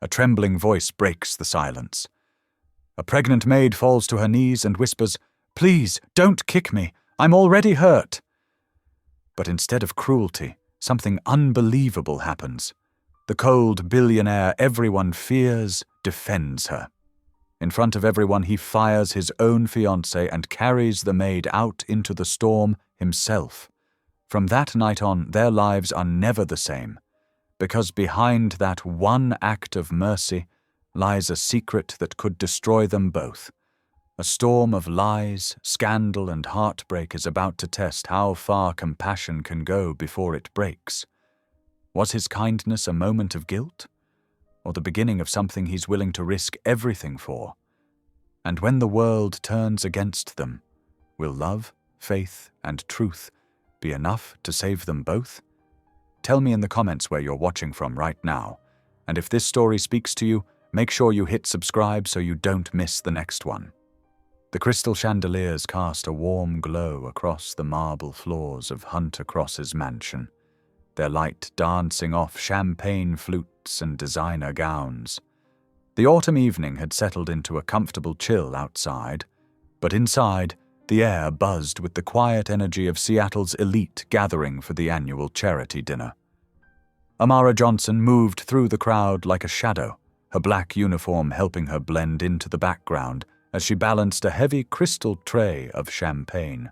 A trembling voice breaks the silence. A pregnant maid falls to her knees and whispers, "Please, don't kick me. I'm already hurt." But instead of cruelty, something unbelievable happens. The cold billionaire everyone fears defends her. In front of everyone, he fires his own fiancée and carries the maid out into the storm himself. From that night on, their lives are never the same, because behind that one act of mercy lies a secret that could destroy them both. A storm of lies, scandal, and heartbreak is about to test how far compassion can go before it breaks. Was his kindness a moment of guilt, or the beginning of something he's willing to risk everything for? And when the world turns against them, will love, faith, and truth be enough to save them both? Tell me in the comments where you're watching from right now, and if this story speaks to you, make sure you hit subscribe so you don't miss the next one. The crystal chandeliers cast a warm glow across the marble floors of Hunter Cross's mansion, their light dancing off champagne flutes and designer gowns. The autumn evening had settled into a comfortable chill outside, but inside, the air buzzed with the quiet energy of Seattle's elite gathering for the annual charity dinner. Amara Johnson moved through the crowd like a shadow, her black uniform helping her blend into the background as she balanced a heavy crystal tray of champagne.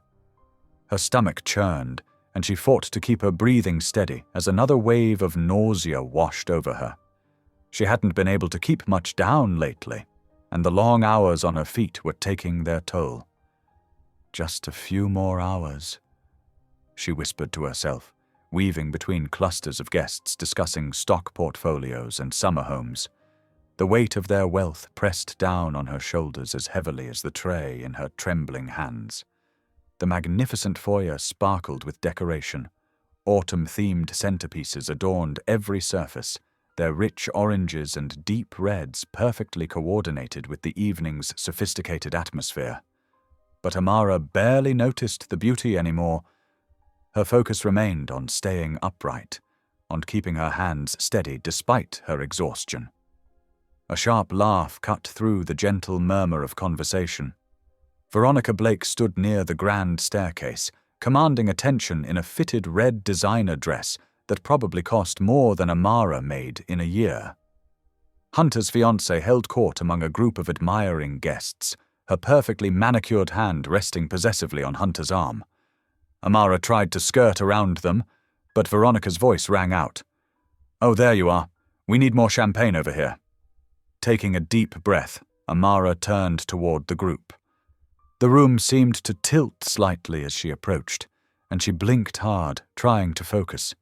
Her stomach churned, and she fought to keep her breathing steady as another wave of nausea washed over her. She hadn't been able to keep much down lately, and the long hours on her feet were taking their toll. Just a few more hours, she whispered to herself, weaving between clusters of guests discussing stock portfolios and summer homes. The weight of their wealth pressed down on her shoulders as heavily as the tray in her trembling hands. The magnificent foyer sparkled with decoration. Autumn-themed centerpieces adorned every surface, their rich oranges and deep reds perfectly coordinated with the evening's sophisticated atmosphere. But Amara barely noticed the beauty anymore. Her focus remained on staying upright, on keeping her hands steady despite her exhaustion. A sharp laugh cut through the gentle murmur of conversation. Veronica Blake stood near the grand staircase, commanding attention in a fitted red designer dress that probably cost more than Amara made in a year. Hunter's fiancée held court among a group of admiring guests, her perfectly manicured hand resting possessively on Hunter's arm. Amara tried to skirt around them, but Veronica's voice rang out. "Oh, there you are. We need more champagne over here." Taking a deep breath, Amara turned toward the group. The room seemed to tilt slightly as she approached, and she blinked hard, trying to focus.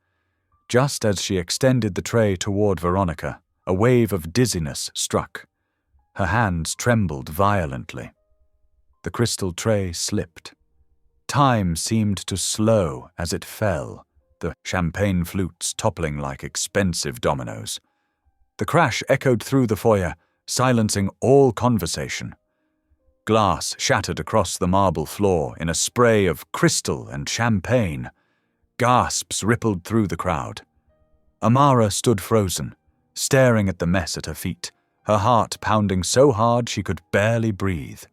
Just as she extended the tray toward Veronica, a wave of dizziness struck. Her hands trembled violently. The crystal tray slipped. Time seemed to slow as it fell, the champagne flutes toppling like expensive dominoes. The crash echoed through the foyer, silencing all conversation. Glass shattered across the marble floor in a spray of crystal and champagne. Gasps rippled through the crowd. Amara stood frozen, staring at the mess at her feet, her heart pounding so hard she could barely breathe.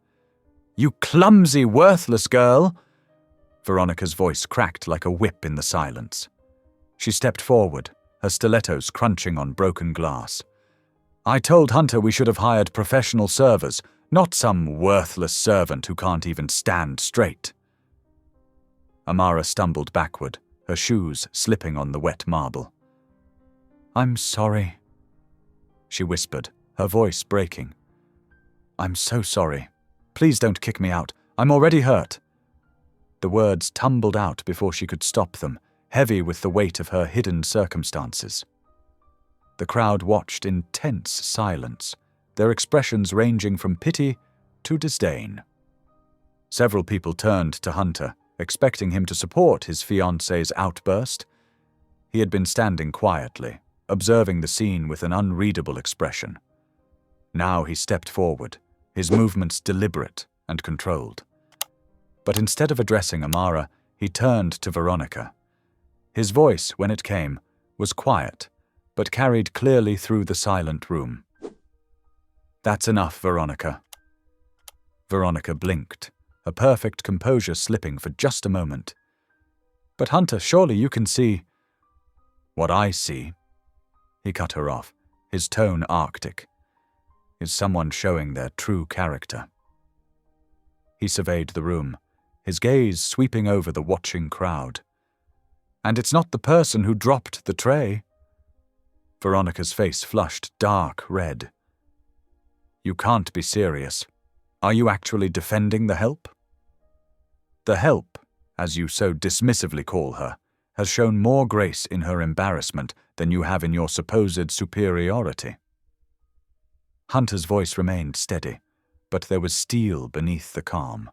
"You clumsy, worthless girl!" Veronica's voice cracked like a whip in the silence. She stepped forward, her stilettos crunching on broken glass. "I told Hunter we should have hired professional servers, not some worthless servant who can't even stand straight." Amara stumbled backward, her shoes slipping on the wet marble. "I'm sorry," she whispered, her voice breaking. "I'm so sorry. Please don't kick me out. I'm already hurt." The words tumbled out before she could stop them, heavy with the weight of her hidden circumstances. The crowd watched in tense silence, their expressions ranging from pity to disdain. Several people turned to Hunter, expecting him to support his fiancée's outburst. He had been standing quietly, observing the scene with an unreadable expression. Now he stepped forward, his movements deliberate and controlled. But instead of addressing Amara, he turned to Veronica. His voice, when it came, was quiet, but carried clearly through the silent room. "That's enough, Veronica." Veronica blinked, her perfect composure slipping for just a moment. "But Hunter, surely you can see—" "What I see," he cut her off, his tone arctic, "is someone showing their true character." He surveyed the room, his gaze sweeping over the watching crowd. "And it's not the person who dropped the tray." Veronica's face flushed dark red. "You can't be serious. Are you actually defending the help?" "The help, as you so dismissively call her, has shown more grace in her embarrassment than you have in your supposed superiority." Hunter's voice remained steady, but there was steel beneath the calm.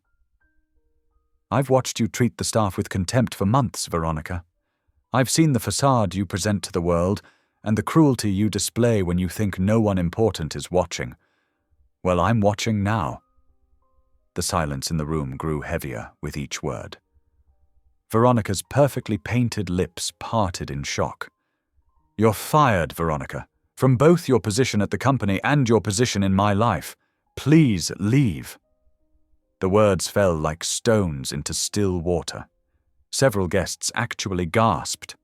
"I've watched you treat the staff with contempt for months, Veronica. I've seen the facade you present to the world and the cruelty you display when you think no one important is watching. Well, I'm watching now." The silence in the room grew heavier with each word. Veronica's perfectly painted lips parted in shock. "You're fired, Veronica, from both your position at the company and your position in my life. Please leave." The words fell like stones into still water. Several guests actually gasped.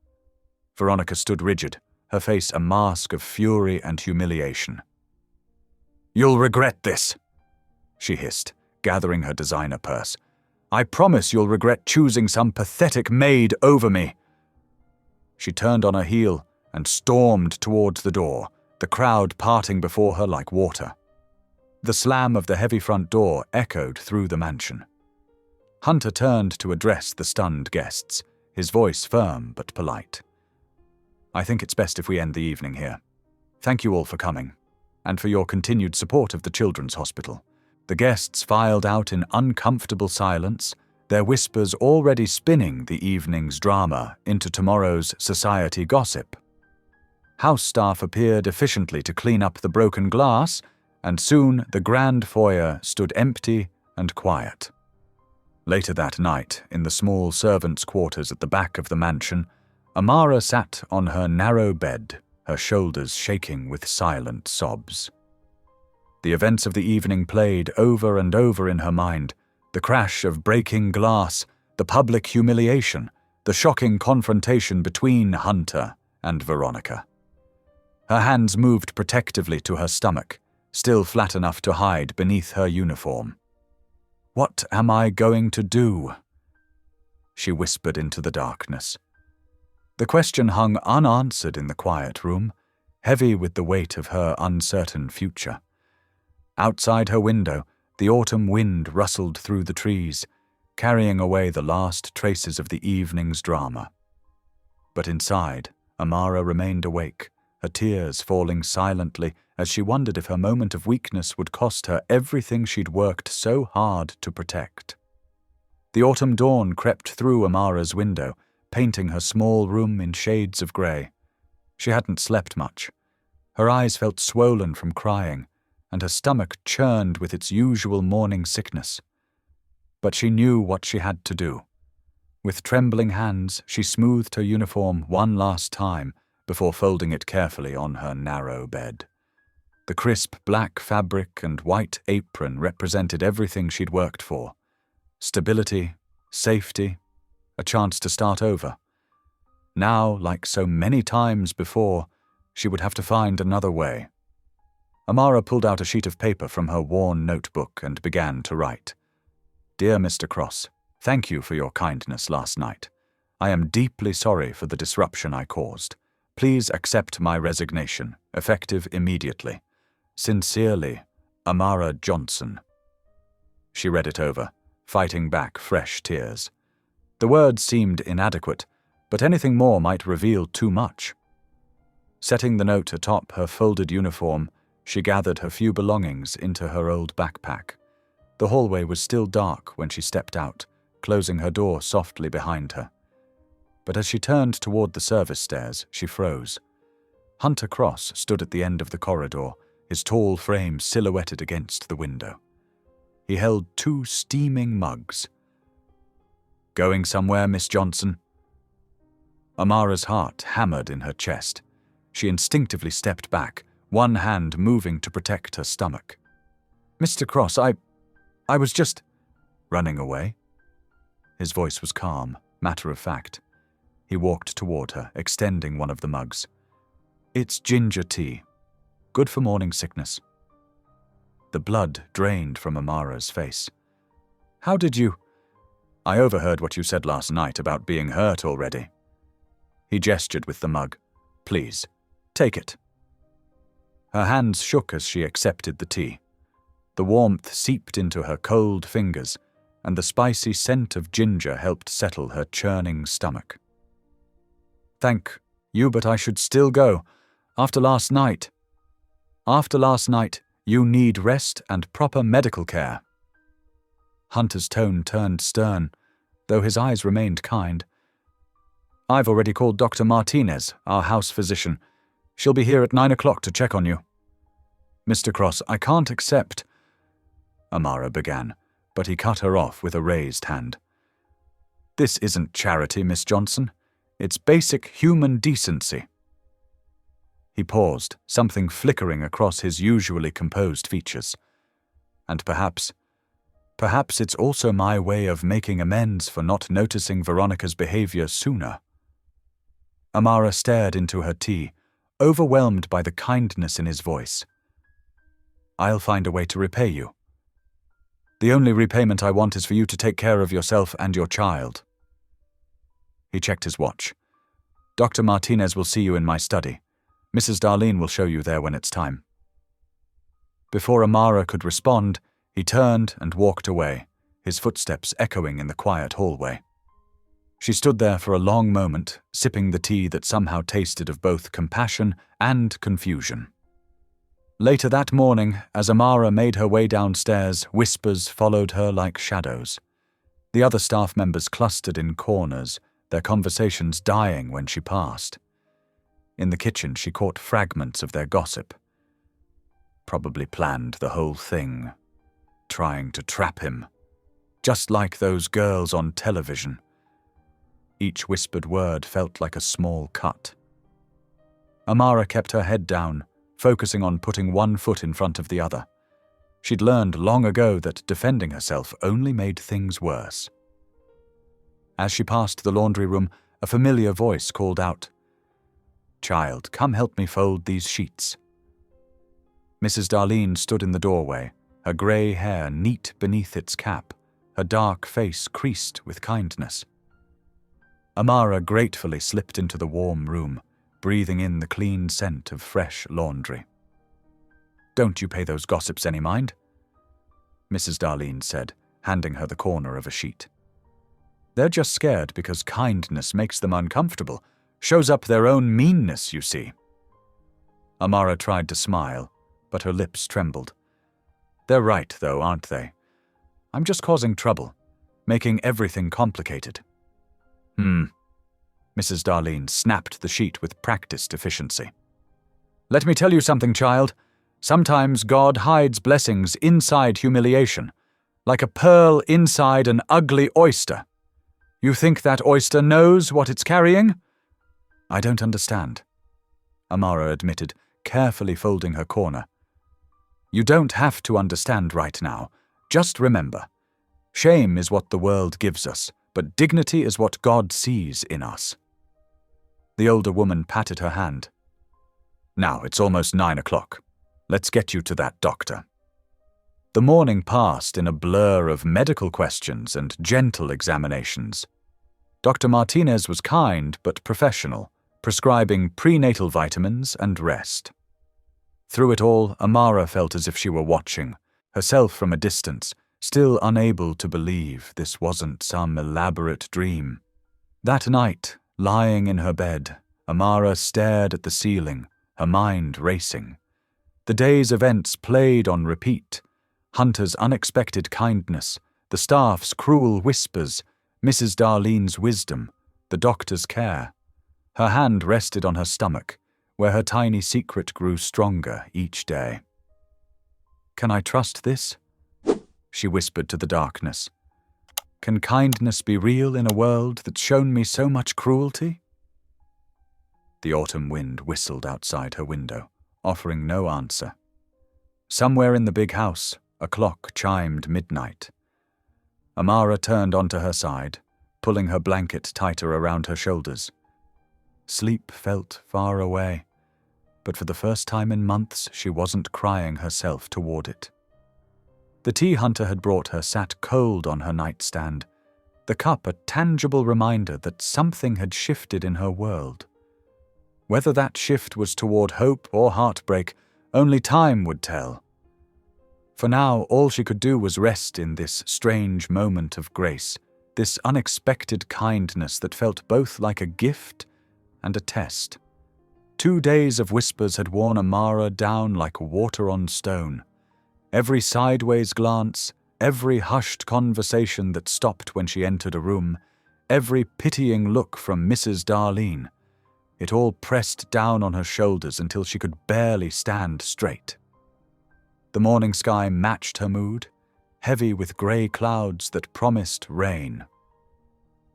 Veronica stood rigid, her face a mask of fury and humiliation. "You'll regret this," she hissed, gathering her designer purse. "I promise you'll regret choosing some pathetic maid over me." She turned on her heel and stormed towards the door, the crowd parting before her like water. The slam of the heavy front door echoed through the mansion. Hunter turned to address the stunned guests, his voice firm but polite. "I think it's best if we end the evening here. Thank you all for coming, and for your continued support of the Children's Hospital." The guests filed out in uncomfortable silence, their whispers already spinning the evening's drama into tomorrow's society gossip. House staff appeared efficiently to clean up the broken glass, and soon the grand foyer stood empty and quiet. Later that night, in the small servants' quarters at the back of the mansion, Amara sat on her narrow bed, her shoulders shaking with silent sobs. The events of the evening played over and over in her mind, the crash of breaking glass, the public humiliation, the shocking confrontation between Hunter and Veronica. Her hands moved protectively to her stomach, still flat enough to hide beneath her uniform. "What am I going to do?" she whispered into the darkness. The question hung unanswered in the quiet room, heavy with the weight of her uncertain future. Outside her window, the autumn wind rustled through the trees, carrying away the last traces of the evening's drama. But inside, Amara remained awake, her tears falling silently as she wondered if her moment of weakness would cost her everything she'd worked so hard to protect. The autumn dawn crept through Amara's window, painting her small room in shades of grey. She hadn't slept much. Her eyes felt swollen from crying, and her stomach churned with its usual morning sickness. But she knew what she had to do. With trembling hands, she smoothed her uniform one last time before folding it carefully on her narrow bed. The crisp black fabric and white apron represented everything she'd worked for. Stability, safety, a chance to start over. Now, like so many times before, she would have to find another way. Amara pulled out a sheet of paper from her worn notebook and began to write. "Dear Mr. Cross, thank you for your kindness last night. I am deeply sorry for the disruption I caused. Please accept my resignation, effective immediately. Sincerely, Amara Johnson." She read it over, fighting back fresh tears. The words seemed inadequate, but anything more might reveal too much. Setting the note atop her folded uniform, she gathered her few belongings into her old backpack. The hallway was still dark when she stepped out, closing her door softly behind her. But as she turned toward the service stairs, she froze. Hunter Cross stood at the end of the corridor, his tall frame silhouetted against the window. He held 2 steaming mugs. "Going somewhere, Miss Johnson?" Amara's heart hammered in her chest. She instinctively stepped back, one hand moving to protect her stomach. "Mr. Cross, I was just—" "Running away?" His voice was calm, matter-of-fact. He walked toward her, extending one of the mugs. "It's ginger tea. Good for morning sickness." The blood drained from Amara's face. "How did you—" "I overheard what you said last night about being hurt already." He gestured with the mug. "Please, take it." Her hands shook as she accepted the tea. The warmth seeped into her cold fingers, and the spicy scent of ginger helped settle her churning stomach. "Thank you, but I should still go. After last night, you need rest and proper medical care." Hunter's tone turned stern, though his eyes remained kind. "I've already called Dr. Martinez, our house physician. She'll be here at 9 o'clock to check on you." "Mr. Cross, I can't accept—" Amara began, but he cut her off with a raised hand. "This isn't charity, Miss Johnson. It's basic human decency." He paused, something flickering across his usually composed features. "And perhaps it's also my way of making amends for not noticing Veronica's behavior sooner." Amara stared into her tea, overwhelmed by the kindness in his voice. "I'll find a way to repay you. The only repayment I want is for you to take care of yourself and your child." He checked his watch. "Dr. Martinez will see you in my study. Mrs. Darlene will show you there when it's time." Before Amara could respond, he turned and walked away, his footsteps echoing in the quiet hallway. She stood there for a long moment, sipping the tea that somehow tasted of both compassion and confusion. Later that morning, as Amara made her way downstairs, whispers followed her like shadows. The other staff members clustered in corners, their conversations dying when she passed. In the kitchen, she caught fragments of their gossip. Probably planned the whole thing, trying to trap him, just like those girls on television. Each whispered word felt like a small cut. Amara kept her head down, focusing on putting one foot in front of the other. She'd learned long ago that defending herself only made things worse. As she passed the laundry room, a familiar voice called out, "Child, come help me fold these sheets." Mrs. Darlene stood in the doorway, her grey hair neat beneath its cap, her dark face creased with kindness. Amara gratefully slipped into the warm room, breathing in the clean scent of fresh laundry. "Don't you pay those gossips any mind?" Mrs. Darlene said, handing her the corner of a sheet. "They're just scared because kindness makes them uncomfortable, shows up their own meanness, you see." Amara tried to smile, but her lips trembled. "They're right, though, aren't they? I'm just causing trouble, making everything complicated." Mrs. Darlene snapped the sheet with practiced efficiency. "Let me tell you something, child. Sometimes God hides blessings inside humiliation, like a pearl inside an ugly oyster. You think that oyster knows what it's carrying?" "I don't understand," Amara admitted, carefully folding her corner. "You don't have to understand right now. Just remember, shame is what the world gives us, but dignity is what God sees in us." The older woman patted her hand. "Now it's almost 9 o'clock. Let's get you to that doctor." The morning passed in a blur of medical questions and gentle examinations. Dr. Martinez was kind but professional, prescribing prenatal vitamins and rest. Through it all, Amara felt as if she were watching, herself from a distance, still unable to believe this wasn't some elaborate dream. That night, lying in her bed, Amara stared at the ceiling, her mind racing. The day's events played on repeat. Hunter's unexpected kindness, the staff's cruel whispers, Mrs. Darlene's wisdom, the doctor's care. Her hand rested on her stomach, where her tiny secret grew stronger each day. "Can I trust this?" she whispered to the darkness. "Can kindness be real in a world that's shown me so much cruelty?" The autumn wind whistled outside her window, offering no answer. Somewhere in the big house, a clock chimed midnight. Amara turned onto her side, pulling her blanket tighter around her shoulders. Sleep felt far away, but for the first time in months she wasn't crying herself toward it. The tea Hunter had brought her sat cold on her nightstand, the cup a tangible reminder that something had shifted in her world. Whether that shift was toward hope or heartbreak, only time would tell. For now, all she could do was rest in this strange moment of grace, this unexpected kindness that felt both like a gift and a test. 2 days of whispers had worn Amara down like water on stone. Every sideways glance, every hushed conversation that stopped when she entered a room, every pitying look from Mrs. Darlene, it all pressed down on her shoulders until she could barely stand straight. The morning sky matched her mood, heavy with grey clouds that promised rain.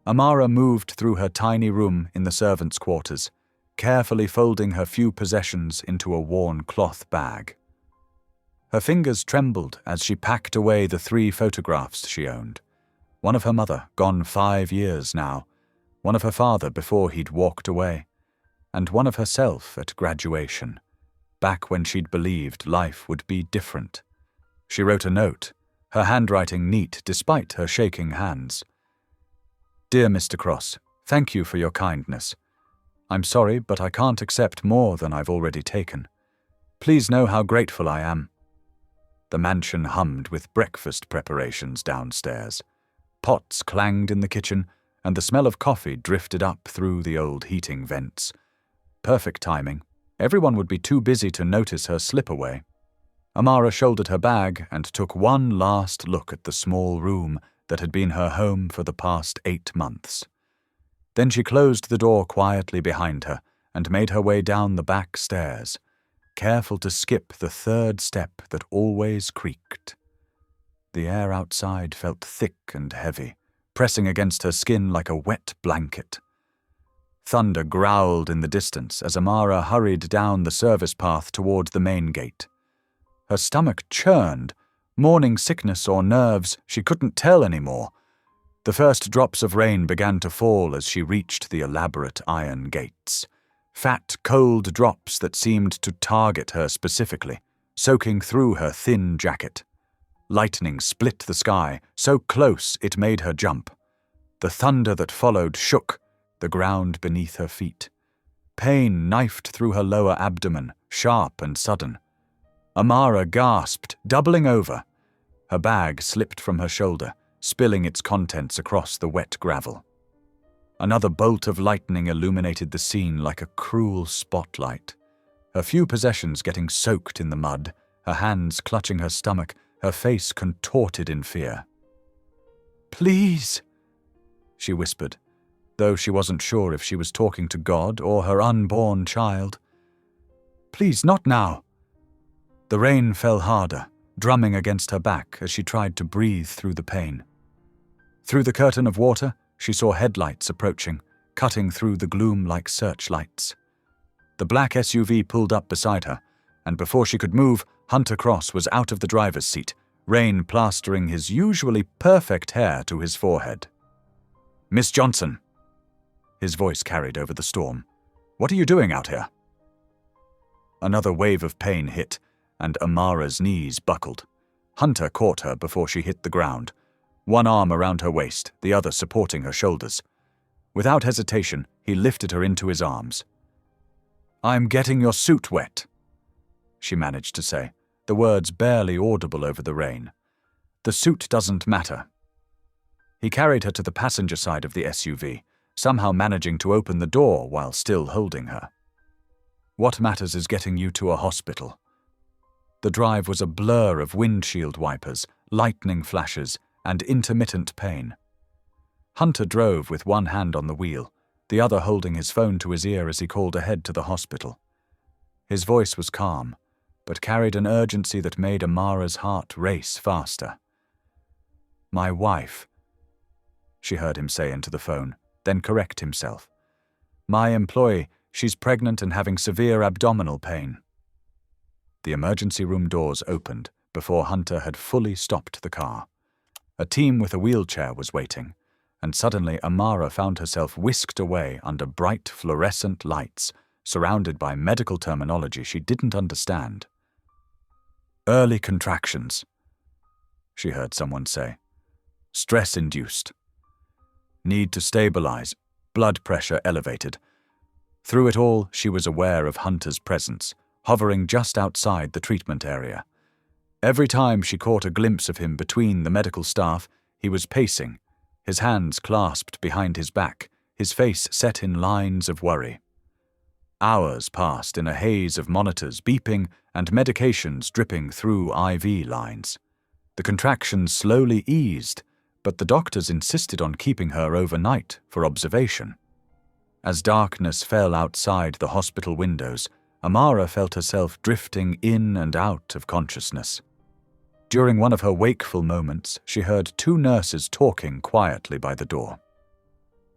Amara moved through her tiny room in the servants' quarters, carefully folding her few possessions into a worn cloth bag. Her fingers trembled as she packed away the 3 photographs she owned. One of her mother, gone 5 years now, one of her father before he'd walked away, and one of herself at graduation, back when she'd believed life would be different. She wrote a note, her handwriting neat despite her shaking hands. "Dear Mr. Cross, thank you for your kindness. I'm sorry, but I can't accept more than I've already taken. Please know how grateful I am." The mansion hummed with breakfast preparations downstairs. Pots clanged in the kitchen, and the smell of coffee drifted up through the old heating vents. Perfect timing. Everyone would be too busy to notice her slip away. Amara shouldered her bag and took one last look at the small room that had been her home for the past 8 months. Then she closed the door quietly behind her and made her way down the back stairs, careful to skip the 3rd step that always creaked. The air outside felt thick and heavy, pressing against her skin like a wet blanket. Thunder growled in the distance as Amara hurried down the service path toward the main gate. Her stomach churned, morning sickness or nerves, she couldn't tell anymore. The first drops of rain began to fall as she reached the elaborate iron gates. Fat, cold drops that seemed to target her specifically, soaking through her thin jacket. Lightning split the sky, so close it made her jump. The thunder that followed shook the ground beneath her feet. Pain knifed through her lower abdomen, sharp and sudden. Amara gasped, doubling over. Her bag slipped from her shoulder, spilling its contents across the wet gravel. Another bolt of lightning illuminated the scene like a cruel spotlight. Her few possessions getting soaked in the mud, her hands clutching her stomach, her face contorted in fear. "Please," she whispered, though she wasn't sure if she was talking to God or her unborn child. "Please, not now." The rain fell harder, drumming against her back as she tried to breathe through the pain. Through the curtain of water, she saw headlights approaching, cutting through the gloom like searchlights. The black SUV pulled up beside her, and before she could move, Hunter Cross was out of the driver's seat, rain plastering his usually perfect hair to his forehead. "Miss Johnson." His voice carried over the storm. "What are you doing out here?" Another wave of pain hit, and Amara's knees buckled. Hunter caught her before she hit the ground, one arm around her waist, the other supporting her shoulders. Without hesitation, he lifted her into his arms. "I'm getting your suit wet," she managed to say, the words barely audible over the rain. "The suit doesn't matter." He carried her to the passenger side of the SUV, somehow managing to open the door while still holding her. "What matters is getting you to a hospital." The drive was a blur of windshield wipers, lightning flashes, and intermittent pain. Hunter drove with one hand on the wheel, the other holding his phone to his ear as he called ahead to the hospital. His voice was calm, but carried an urgency that made Amara's heart race faster. "My wife," she heard him say into the phone, then correct himself. "My employee, She's pregnant and having severe abdominal pain." The emergency room doors opened before Hunter had fully stopped the car. A team with a wheelchair was waiting, and suddenly Amara found herself whisked away under bright fluorescent lights, surrounded by medical terminology she didn't understand. "Early contractions," she heard someone say. "Stress-induced. Need to stabilize. Blood pressure elevated." Through it all, she was aware of Hunter's presence, hovering just outside the treatment area. Every time she caught a glimpse of him between the medical staff, he was pacing, his hands clasped behind his back, his face set in lines of worry. Hours passed in a haze of monitors beeping and medications dripping through IV lines. The contractions slowly eased, but the doctors insisted on keeping her overnight for observation. As darkness fell outside the hospital windows, Amara felt herself drifting in and out of consciousness. During one of her wakeful moments, she heard two nurses talking quietly by the door.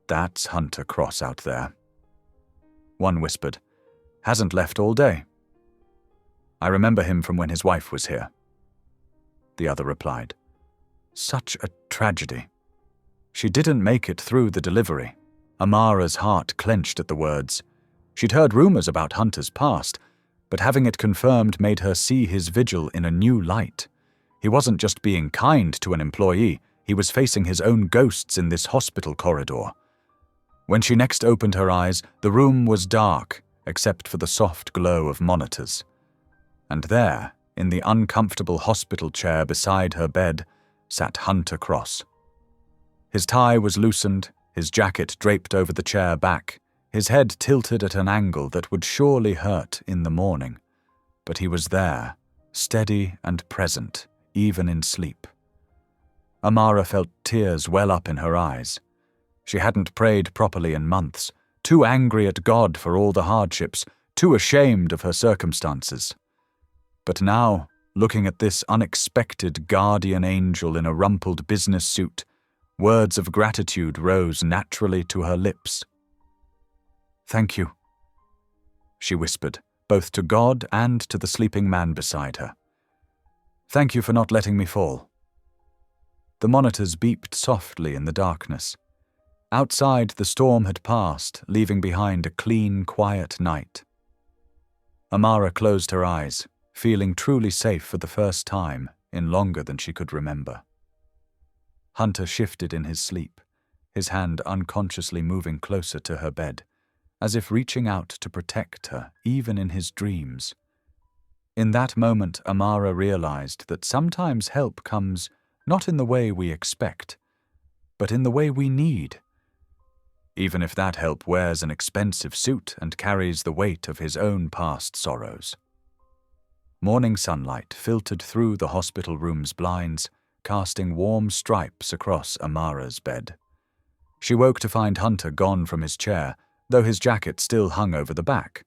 "That's Hunter Cross out there." One whispered, "Hasn't left all day." "I remember him from when his wife was here." The other replied, "Such a tragedy." She didn't make it through the delivery. Amara's heart clenched at the words. She'd heard rumors about Hunter's past, but having it confirmed made her see his vigil in a new light. He wasn't just being kind to an employee, he was facing his own ghosts in this hospital corridor. When she next opened her eyes, the room was dark, except for the soft glow of monitors. And there, in the uncomfortable hospital chair beside her bed, sat Hunter Cross. His tie was loosened, his jacket draped over the chair back, his head tilted at an angle that would surely hurt in the morning. But he was there, steady and present, even in sleep. Amara felt tears well up in her eyes. She hadn't prayed properly in months, too angry at God for all the hardships, too ashamed of her circumstances. But now, looking at this unexpected guardian angel in a rumpled business suit, words of gratitude rose naturally to her lips. "Thank you," she whispered, both to God and to the sleeping man beside her. "Thank you for not letting me fall." The monitors beeped softly in the darkness. Outside, the storm had passed, leaving behind a clean, quiet night. Amara closed her eyes, feeling truly safe for the first time in longer than she could remember. Hunter shifted in his sleep, his hand unconsciously moving closer to her bed, as if reaching out to protect her even in his dreams. In that moment, Amara realized that sometimes help comes not in the way we expect, but in the way we need, even if that help wears an expensive suit and carries the weight of his own past sorrows. Morning sunlight filtered through the hospital room's blinds, casting warm stripes across Amara's bed. She woke to find Hunter gone from his chair, though his jacket still hung over the back.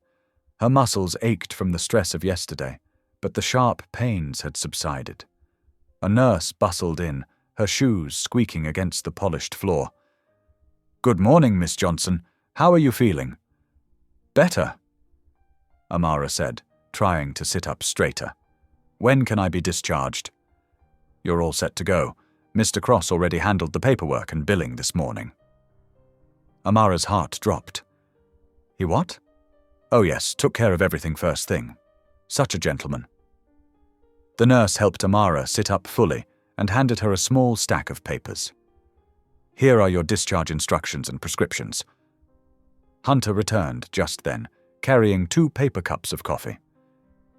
Her muscles ached from the stress of yesterday, but the sharp pains had subsided. A nurse bustled in, her shoes squeaking against the polished floor. "Good morning, Miss Johnson. How are you feeling?" "Better," Amara said, trying to sit up straighter. "When can I be discharged?" "You're all set to go. Mr. Cross already handled the paperwork and billing this morning." Amara's heart dropped. "He what?" "Oh yes, took care of everything first thing. Such a gentleman." The nurse helped Amara sit up fully and handed her a small stack of papers. "Here are your discharge instructions and prescriptions." Hunter returned just then, carrying 2 paper cups of coffee.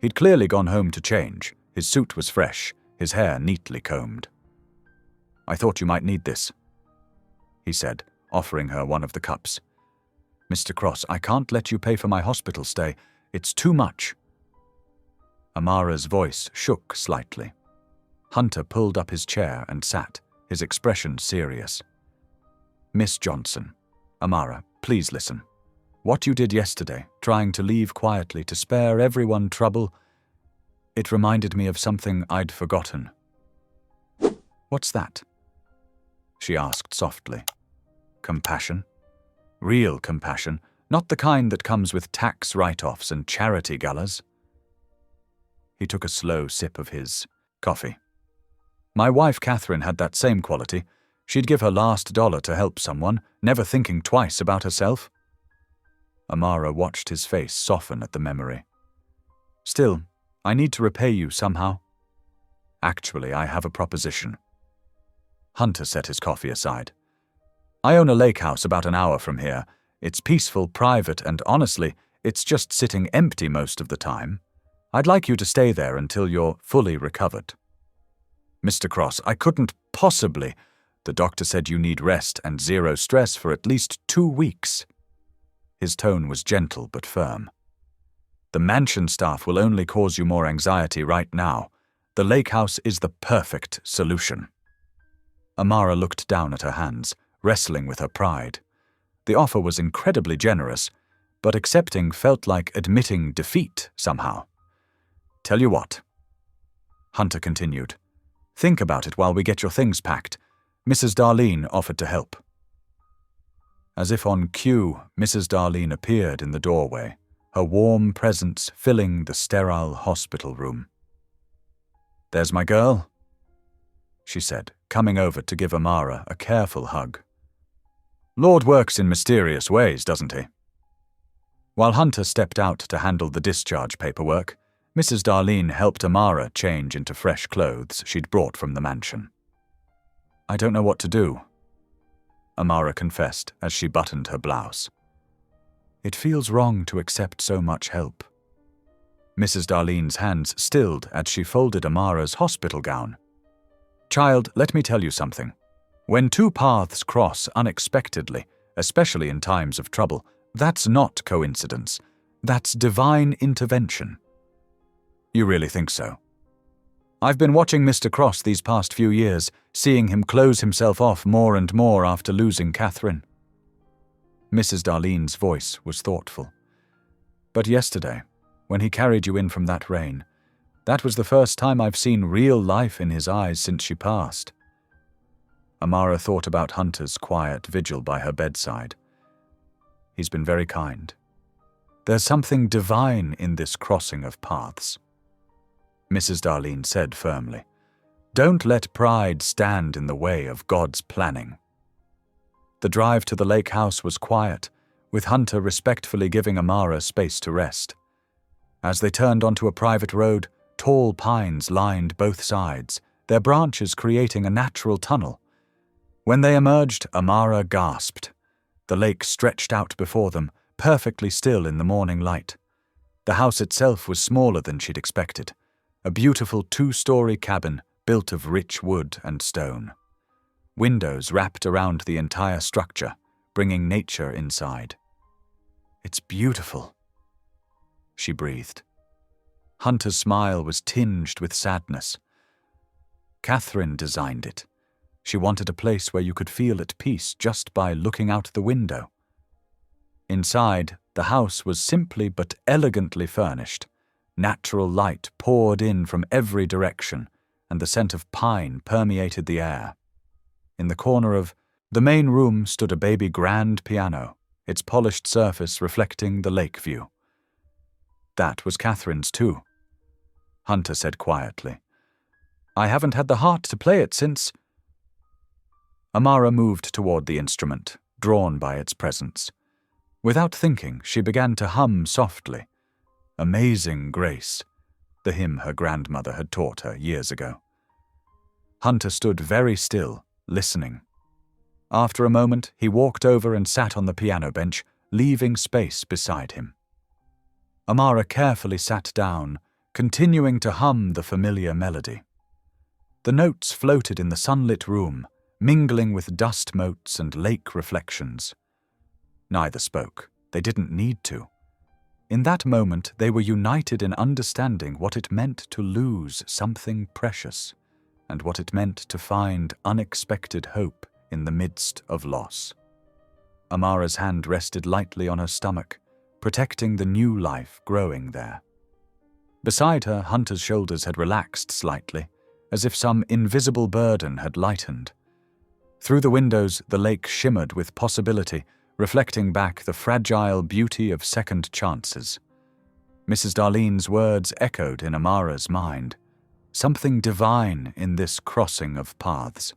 He'd clearly gone home to change. His suit was fresh, his hair neatly combed. "I thought you might need this," he said, offering her one of the cups. "Mr. Cross, I can't let you pay for my hospital stay. It's too much." Amara's voice shook slightly. Hunter pulled up his chair and sat, his expression serious. "Miss Johnson, Amara, please listen. What you did yesterday, trying to leave quietly to spare everyone trouble, it reminded me of something I'd forgotten." "What's that?" she asked softly. "Compassion. Real compassion, Not the kind that comes with tax write-offs and charity galas. He took a slow sip of his coffee. My wife Catherine had that same quality. She'd give her last dollar to help someone, never thinking twice about herself. Amara watched his face soften at the memory. Still, I need to repay you somehow. Actually, I have a proposition. Hunter set his coffee aside. I own a lake house about an hour from here. It's peaceful, private, and honestly, it's just sitting empty most of the time. I'd like you to stay there until you're fully recovered. Mr. Cross, I couldn't possibly. The doctor said you need rest and zero stress for at least 2 weeks. His tone was gentle but firm. The mansion staff will only cause you more anxiety right now. The lake house is the perfect solution. Amara looked down at her hands, wrestling with her pride. The offer was incredibly generous, but accepting felt like admitting defeat somehow. Tell you what, Hunter continued. Think about it while we get your things packed. Mrs. Darlene offered to help. As if on cue, Mrs. Darlene appeared in the doorway, her warm presence filling the sterile hospital room. There's my girl, she said, coming over to give Amara a careful hug. Lord works in mysterious ways, doesn't he? While Hunter stepped out to handle the discharge paperwork, Mrs. Darlene helped Amara change into fresh clothes she'd brought from the mansion. I don't know what to do, Amara confessed as she buttoned her blouse. It feels wrong to accept so much help. Mrs. Darlene's hands stilled as she folded Amara's hospital gown. Child, let me tell you something. When 2 paths cross unexpectedly, especially in times of trouble, that's not coincidence. That's divine intervention. You really think so? I've been watching Mr. Cross these past few years, seeing him close himself off more and more after losing Catherine. Mrs. Darlene's voice was thoughtful. But yesterday, when he carried you in from that rain, that was the first time I've seen real life in his eyes since she passed. Amara thought about Hunter's quiet vigil by her bedside. He's been very kind. There's something divine in this crossing of paths. Mrs. Darlene said firmly, Don't let pride stand in the way of God's planning. The drive to the lake house was quiet, with Hunter respectfully giving Amara space to rest. As they turned onto a private road, tall pines lined both sides, their branches creating a natural tunnel. When they emerged, Amara gasped. The lake stretched out before them, perfectly still in the morning light. The house itself was smaller than she'd expected, a beautiful 2-story cabin built of rich wood and stone. Windows wrapped around the entire structure, bringing nature inside. It's beautiful, she breathed. Hunter's smile was tinged with sadness. Catherine designed it. She wanted a place where you could feel at peace just by looking out the window. Inside, the house was simply but elegantly furnished. Natural light poured in from every direction, and the scent of pine permeated the air. In the corner of the main room stood a baby grand piano, its polished surface reflecting the lake view. That was Catherine's too, Hunter said quietly. I haven't had the heart to play it since. Amara moved toward the instrument, drawn by its presence. Without thinking, she began to hum softly. Amazing Grace, the hymn her grandmother had taught her years ago. Hunter stood very still, listening. After a moment, he walked over and sat on the piano bench, leaving space beside him. Amara carefully sat down, continuing to hum the familiar melody. The notes floated in the sunlit room, mingling with dust motes and lake reflections. Neither spoke. They didn't need to. In that moment, they were united in understanding what it meant to lose something precious, and what it meant to find unexpected hope in the midst of loss. Amara's hand rested lightly on her stomach, protecting the new life growing there. Beside her, Hunter's shoulders had relaxed slightly, as if some invisible burden had lightened. Through the windows, the lake shimmered with possibility, reflecting back the fragile beauty of second chances. Mrs. Darlene's words echoed in Amara's mind. Something divine in this crossing of paths.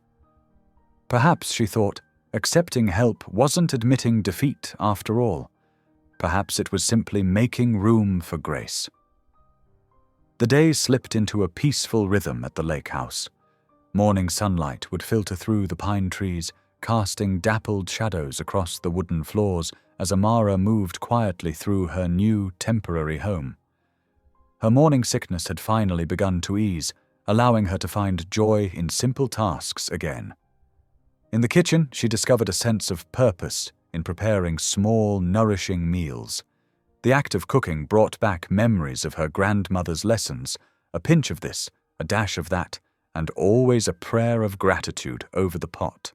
Perhaps, she thought, accepting help wasn't admitting defeat after all. Perhaps it was simply making room for grace. The day slipped into a peaceful rhythm at the lake house. Morning sunlight would filter through the pine trees, casting dappled shadows across the wooden floors as Amara moved quietly through her new temporary home. Her morning sickness had finally begun to ease, allowing her to find joy in simple tasks again. In the kitchen, she discovered a sense of purpose in preparing small, nourishing meals. The act of cooking brought back memories of her grandmother's lessons, a pinch of this, a dash of that, and always a prayer of gratitude over the pot.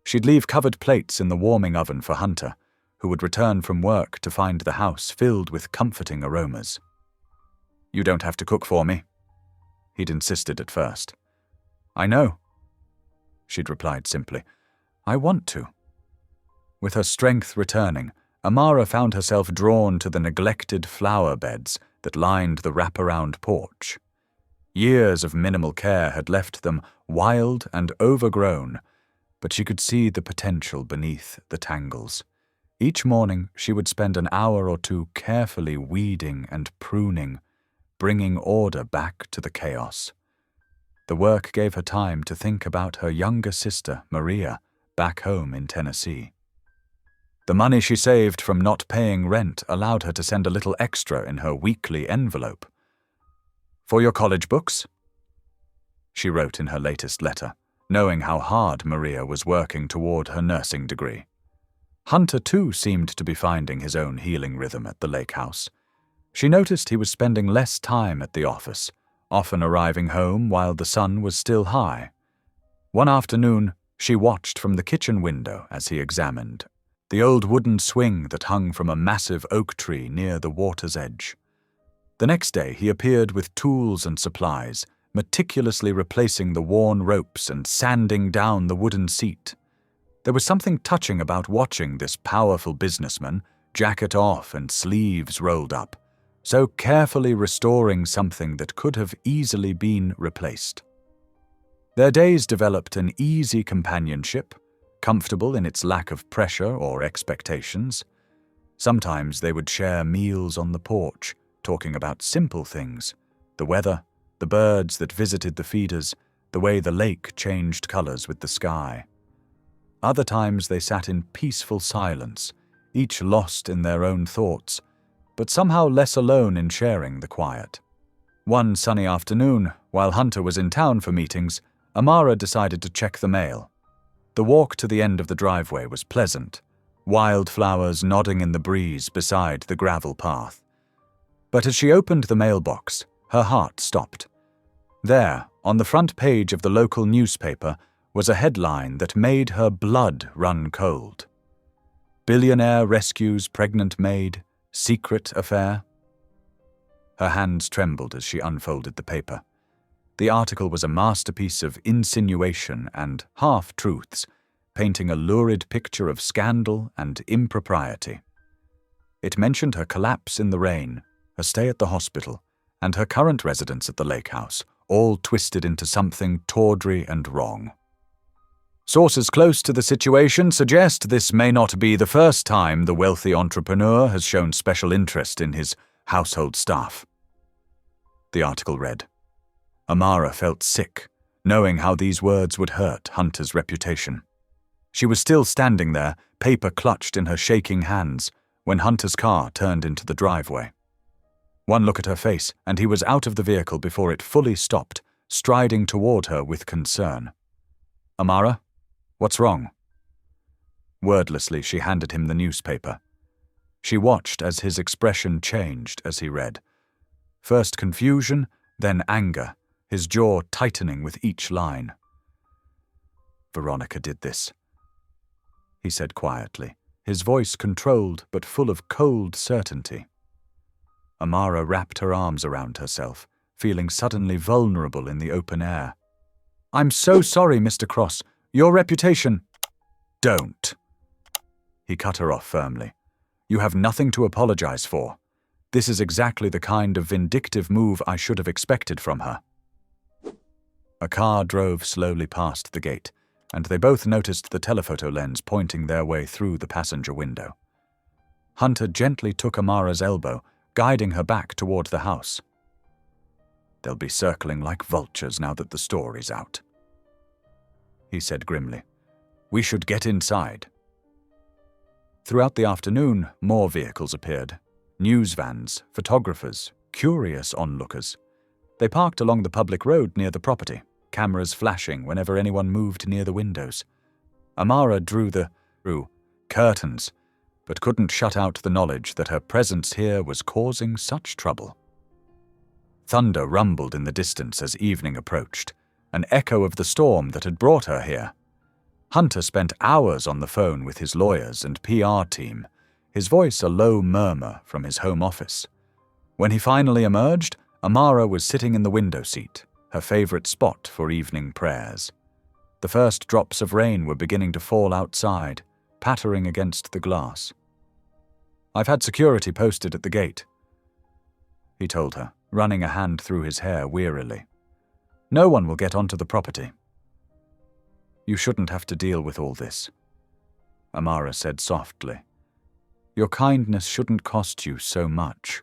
She'd leave covered plates in the warming oven for Hunter, who would return from work to find the house filled with comforting aromas. "You don't have to cook for me," he'd insisted at first. "I know," she'd replied simply. "I want to." With her strength returning, Amara found herself drawn to the neglected flower beds that lined the wraparound porch. Years of minimal care had left them wild and overgrown, but she could see the potential beneath the tangles. Each morning she would spend an hour or two carefully weeding and pruning, bringing order back to the chaos. The work gave her time to think about her younger sister, Maria, back home in Tennessee. The money she saved from not paying rent allowed her to send a little extra in her weekly envelope. "For your college books?" she wrote in her latest letter, knowing how hard Maria was working toward her nursing degree. Hunter, too, seemed to be finding his own healing rhythm at the lake house. She noticed he was spending less time at the office, often arriving home while the sun was still high. One afternoon, she watched from the kitchen window as he examined the old wooden swing that hung from a massive oak tree near the water's edge. The next day, he appeared with tools and supplies, meticulously replacing the worn ropes and sanding down the wooden seat. There was something touching about watching this powerful businessman, jacket off and sleeves rolled up, so carefully restoring something that could have easily been replaced. Their days developed an easy companionship, comfortable in its lack of pressure or expectations. Sometimes they would share meals on the porch, talking about simple things, the weather, the birds that visited the feeders, the way the lake changed colors with the sky. Other times they sat in peaceful silence, each lost in their own thoughts, but somehow less alone in sharing the quiet. One sunny afternoon, while Hunter was in town for meetings, Amara decided to check the mail. The walk to the end of the driveway was pleasant, wildflowers nodding in the breeze beside the gravel path. But as she opened the mailbox, her heart stopped. There, on the front page of the local newspaper, was a headline that made her blood run cold. "Billionaire rescues pregnant maid, secret affair." Her hands trembled as she unfolded the paper. The article was a masterpiece of insinuation and half-truths, painting a lurid picture of scandal and impropriety. It mentioned her collapse in the rain, her stay at the hospital, and her current residence at the lake house, all twisted into something tawdry and wrong. Sources close to the situation suggest this may not be the first time the wealthy entrepreneur has shown special interest in his household staff. The article read. Amara felt sick, knowing how these words would hurt Hunter's reputation. She was still standing there, paper clutched in her shaking hands, when Hunter's car turned into the driveway. One look at her face, and he was out of the vehicle before it fully stopped, striding toward her with concern. "Amara, what's wrong?" Wordlessly, she handed him the newspaper. She watched as his expression changed as he read. First confusion, then anger, his jaw tightening with each line. "Veronica did this," he said quietly, his voice controlled but full of cold certainty. Amara wrapped her arms around herself, feeling suddenly vulnerable in the open air. "I'm so sorry, Mr. Cross. Your reputation—" "Don't." He cut her off firmly. You have nothing to apologize for. This is exactly the kind of vindictive move I should have expected from her. A car drove slowly past the gate, and they both noticed the telephoto lens pointing their way through the passenger window. Hunter gently took Amara's elbow, guiding her back toward the house. They'll be circling like vultures now that the story's out, he said grimly. We should get inside. Throughout the afternoon, more vehicles appeared. News vans, photographers, curious onlookers. They parked along the public road near the property, cameras flashing whenever anyone moved near the windows. Amara drew the curtains, but couldn't shut out the knowledge that her presence here was causing such trouble. Thunder rumbled in the distance as evening approached, an echo of the storm that had brought her here. Hunter spent hours on the phone with his lawyers and PR team, his voice a low murmur from his home office. When he finally emerged, Amara was sitting in the window seat, her favorite spot for evening prayers. The first drops of rain were beginning to fall outside, pattering against the glass. I've had security posted at the gate, he told her, running a hand through his hair wearily. No one will get onto the property. You shouldn't have to deal with all this, Amara said softly. Your kindness shouldn't cost you so much.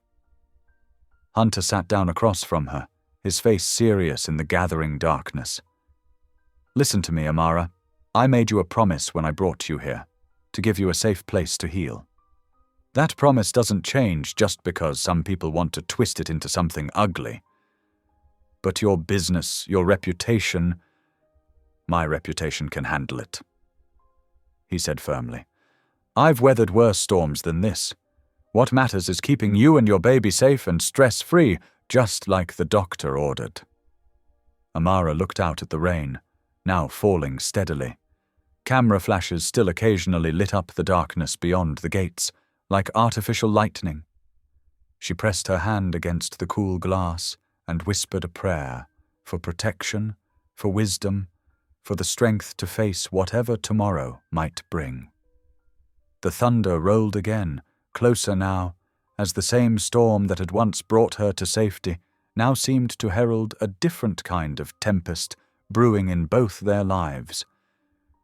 Hunter sat down across from her, his face serious in the gathering darkness. Listen to me, Amara. I made you a promise when I brought you here, to give you a safe place to heal. That promise doesn't change just because some people want to twist it into something ugly. But your business, your reputation, my reputation can handle it, he said firmly. I've weathered worse storms than this. What matters is keeping you and your baby safe and stress-free, just like the doctor ordered. Amara looked out at the rain, now falling steadily. Camera flashes still occasionally lit up the darkness beyond the gates, like artificial lightning. She pressed her hand against the cool glass and whispered a prayer for protection, for wisdom, for the strength to face whatever tomorrow might bring. The thunder rolled again, closer now, as the same storm that had once brought her to safety now seemed to herald a different kind of tempest brewing in both their lives.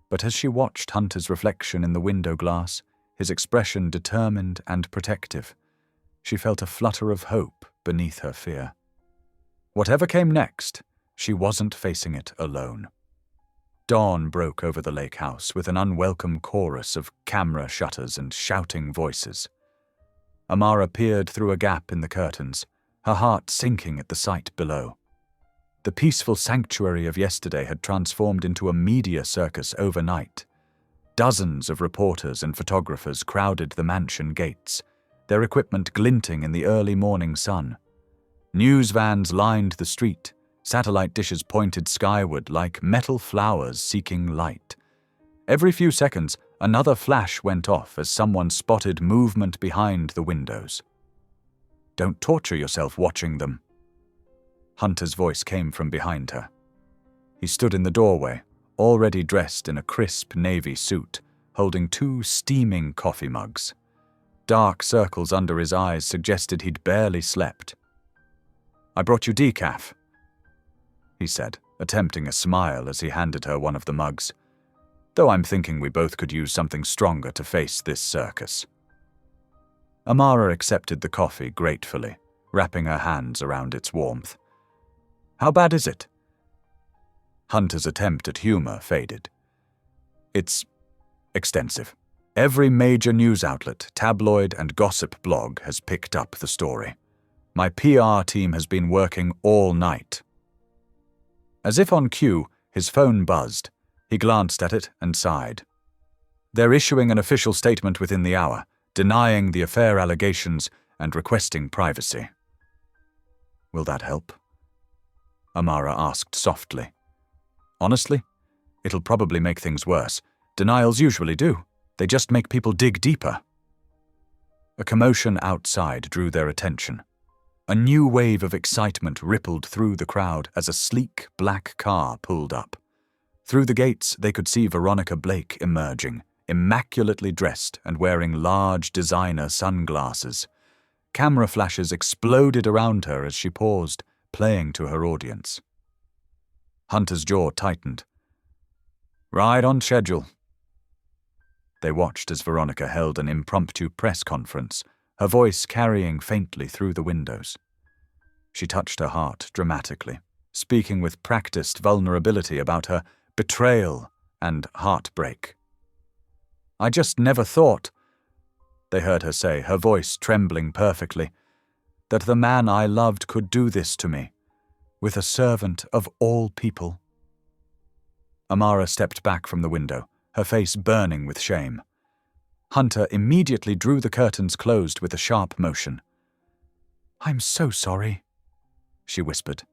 But as she watched Hunter's reflection in the window glass, his expression determined and protective, she felt a flutter of hope beneath her fear. Whatever came next, she wasn't facing it alone. Dawn broke over the lake house with an unwelcome chorus of camera shutters and shouting voices. Amara peered through a gap in the curtains, her heart sinking at the sight below. The peaceful sanctuary of yesterday had transformed into a media circus overnight. Dozens of reporters and photographers crowded the mansion gates, their equipment glinting in the early morning sun. News vans lined the street, satellite dishes pointed skyward like metal flowers seeking light. Every few seconds, another flash went off as someone spotted movement behind the windows. Don't torture yourself watching them. Hunter's voice came from behind her. He stood in the doorway, already dressed in a crisp navy suit, holding 2 steaming coffee mugs. Dark circles under his eyes suggested he'd barely slept. I brought you decaf, he said, attempting a smile as he handed her one of the mugs. Though I'm thinking we both could use something stronger to face this circus. Amara accepted the coffee gratefully, wrapping her hands around its warmth. How bad is it? Hunter's attempt at humor faded. It's extensive. Every major news outlet, tabloid, and gossip blog has picked up the story. My PR team has been working all night. As if on cue, his phone buzzed. He glanced at it and sighed. They're issuing an official statement within the hour, denying the affair allegations and requesting privacy. Will that help? Amara asked softly. Honestly, it'll probably make things worse. Denials usually do. They just make people dig deeper. A commotion outside drew their attention. A new wave of excitement rippled through the crowd as a sleek black car pulled up. Through the gates, they could see Veronica Blake emerging, immaculately dressed and wearing large designer sunglasses. Camera flashes exploded around her as she paused, playing to her audience. Hunter's jaw tightened. Right on schedule. They watched as Veronica held an impromptu press conference, her voice carrying faintly through the windows. She touched her heart dramatically, speaking with practiced vulnerability about her betrayal and heartbreak. I just never thought, they heard her say, her voice trembling perfectly, that the man I loved could do this to me, with a servant of all people. Amara stepped back from the window, her face burning with shame. Hunter immediately drew the curtains closed with a sharp motion. I'm so sorry, she whispered.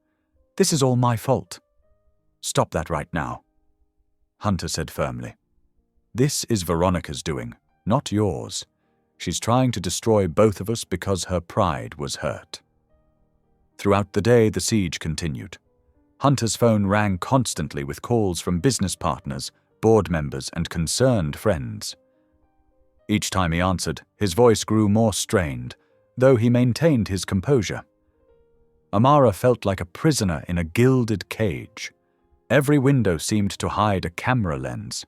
This is all my fault. Stop that right now, Hunter said firmly. This is Veronica's doing, not yours. She's trying to destroy both of us because her pride was hurt. Throughout the day, the siege continued. Hunter's phone rang constantly with calls from business partners, board members, and concerned friends. Each time he answered, his voice grew more strained, though he maintained his composure. Amara felt like a prisoner in a gilded cage. Every window seemed to hide a camera lens.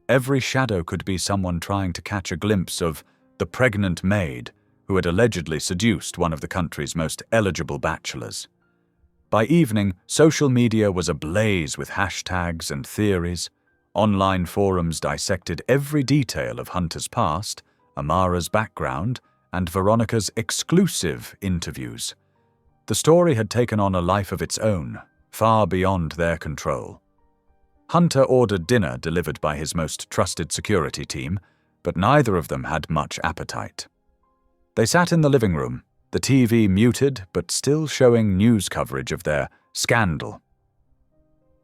Every shadow could be someone trying to catch a glimpse of the pregnant maid who had allegedly seduced one of the country's most eligible bachelors. By evening, social media was ablaze with hashtags and theories. Online forums dissected every detail of Hunter's past, Amara's background, and Veronica's exclusive interviews. The story had taken on a life of its own, far beyond their control. Hunter ordered dinner delivered by his most trusted security team, but neither of them had much appetite. They sat in the living room, the TV muted but still showing news coverage of their scandal.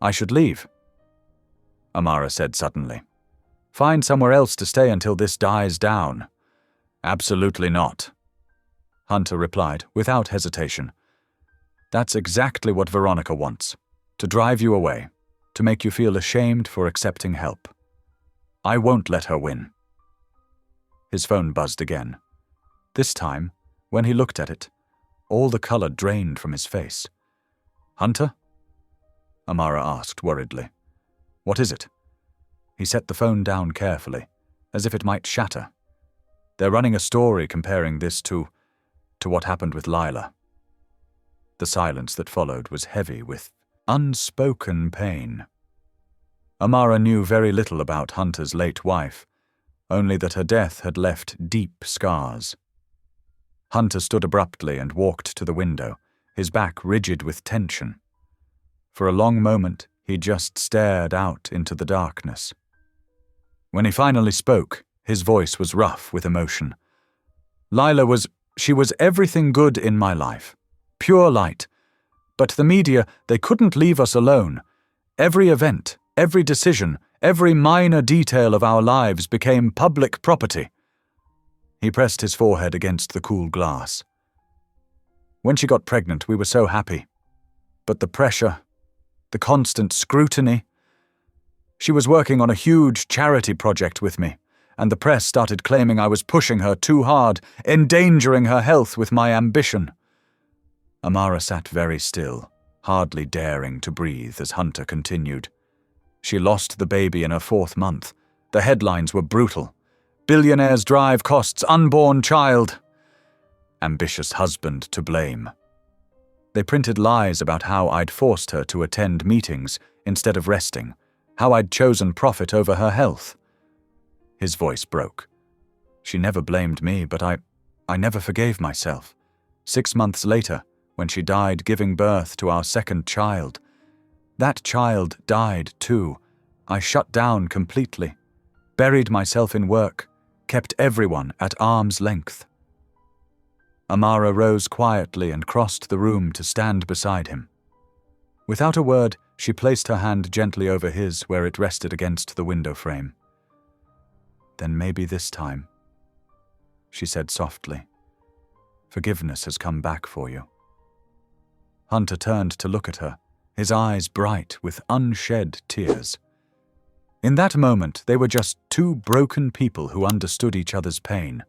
I should leave, Amara said suddenly. Find somewhere else to stay until this dies down. Absolutely not, Hunter replied without hesitation. That's exactly what Veronica wants, to drive you away, to make you feel ashamed for accepting help. I won't let her win. His phone buzzed again. This time, when he looked at it, all the color drained from his face. Hunter? Amara asked worriedly. What is it? He set the phone down carefully, as if it might shatter. They're running a story comparing this to what happened with Lila. The silence that followed was heavy with unspoken pain. Amara knew very little about Hunter's late wife, only that her death had left deep scars. Hunter stood abruptly and walked to the window, his back rigid with tension. For a long moment, he just stared out into the darkness. When he finally spoke, his voice was rough with emotion. Lila she was everything good in my life. Pure light. But the media, they couldn't leave us alone. Every event, every decision, every minor detail of our lives became public property. He pressed his forehead against the cool glass. When she got pregnant, we were so happy. But the pressure, the constant scrutiny. She was working on a huge charity project with me, and the press started claiming I was pushing her too hard, endangering her health with my ambition. Amara sat very still, hardly daring to breathe as Hunter continued. She lost the baby in her 4th month. The headlines were brutal. Billionaire's drive costs unborn child. Ambitious husband to blame. They printed lies about how I'd forced her to attend meetings instead of resting, how I'd chosen profit over her health. His voice broke. She never blamed me, but I never forgave myself. 6 months later, when she died giving birth to our 2nd child, that child died too. I shut down completely, buried myself in work, kept everyone at arm's length. Amara rose quietly and crossed the room to stand beside him. Without a word, she placed her hand gently over his where it rested against the window frame. Then maybe this time, she said softly, forgiveness has come back for you. Hunter turned to look at her, his eyes bright with unshed tears. In that moment, they were just two broken people who understood each other's pain,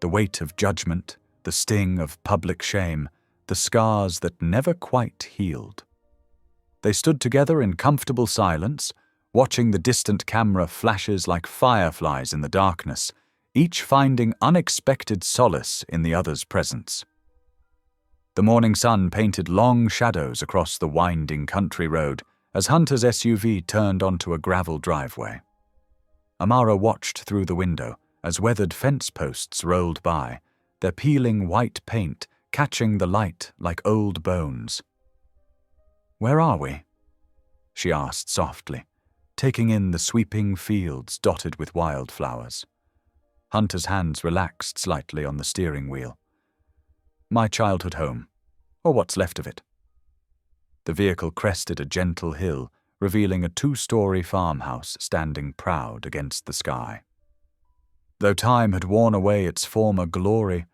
the weight of judgment, the sting of public shame, the scars that never quite healed. They stood together in comfortable silence, watching the distant camera flashes like fireflies in the darkness, each finding unexpected solace in the other's presence. The morning sun painted long shadows across the winding country road as Hunter's SUV turned onto a gravel driveway. Amara watched through the window as weathered fence posts rolled by, their peeling white paint catching the light like old bones. "Where are we?" she asked softly, taking in the sweeping fields dotted with wildflowers. Hunter's hands relaxed slightly on the steering wheel. "My childhood home, or what's left of it." The vehicle crested a gentle hill, revealing a 2-story farmhouse standing proud against the sky. Though time had worn away its former glory,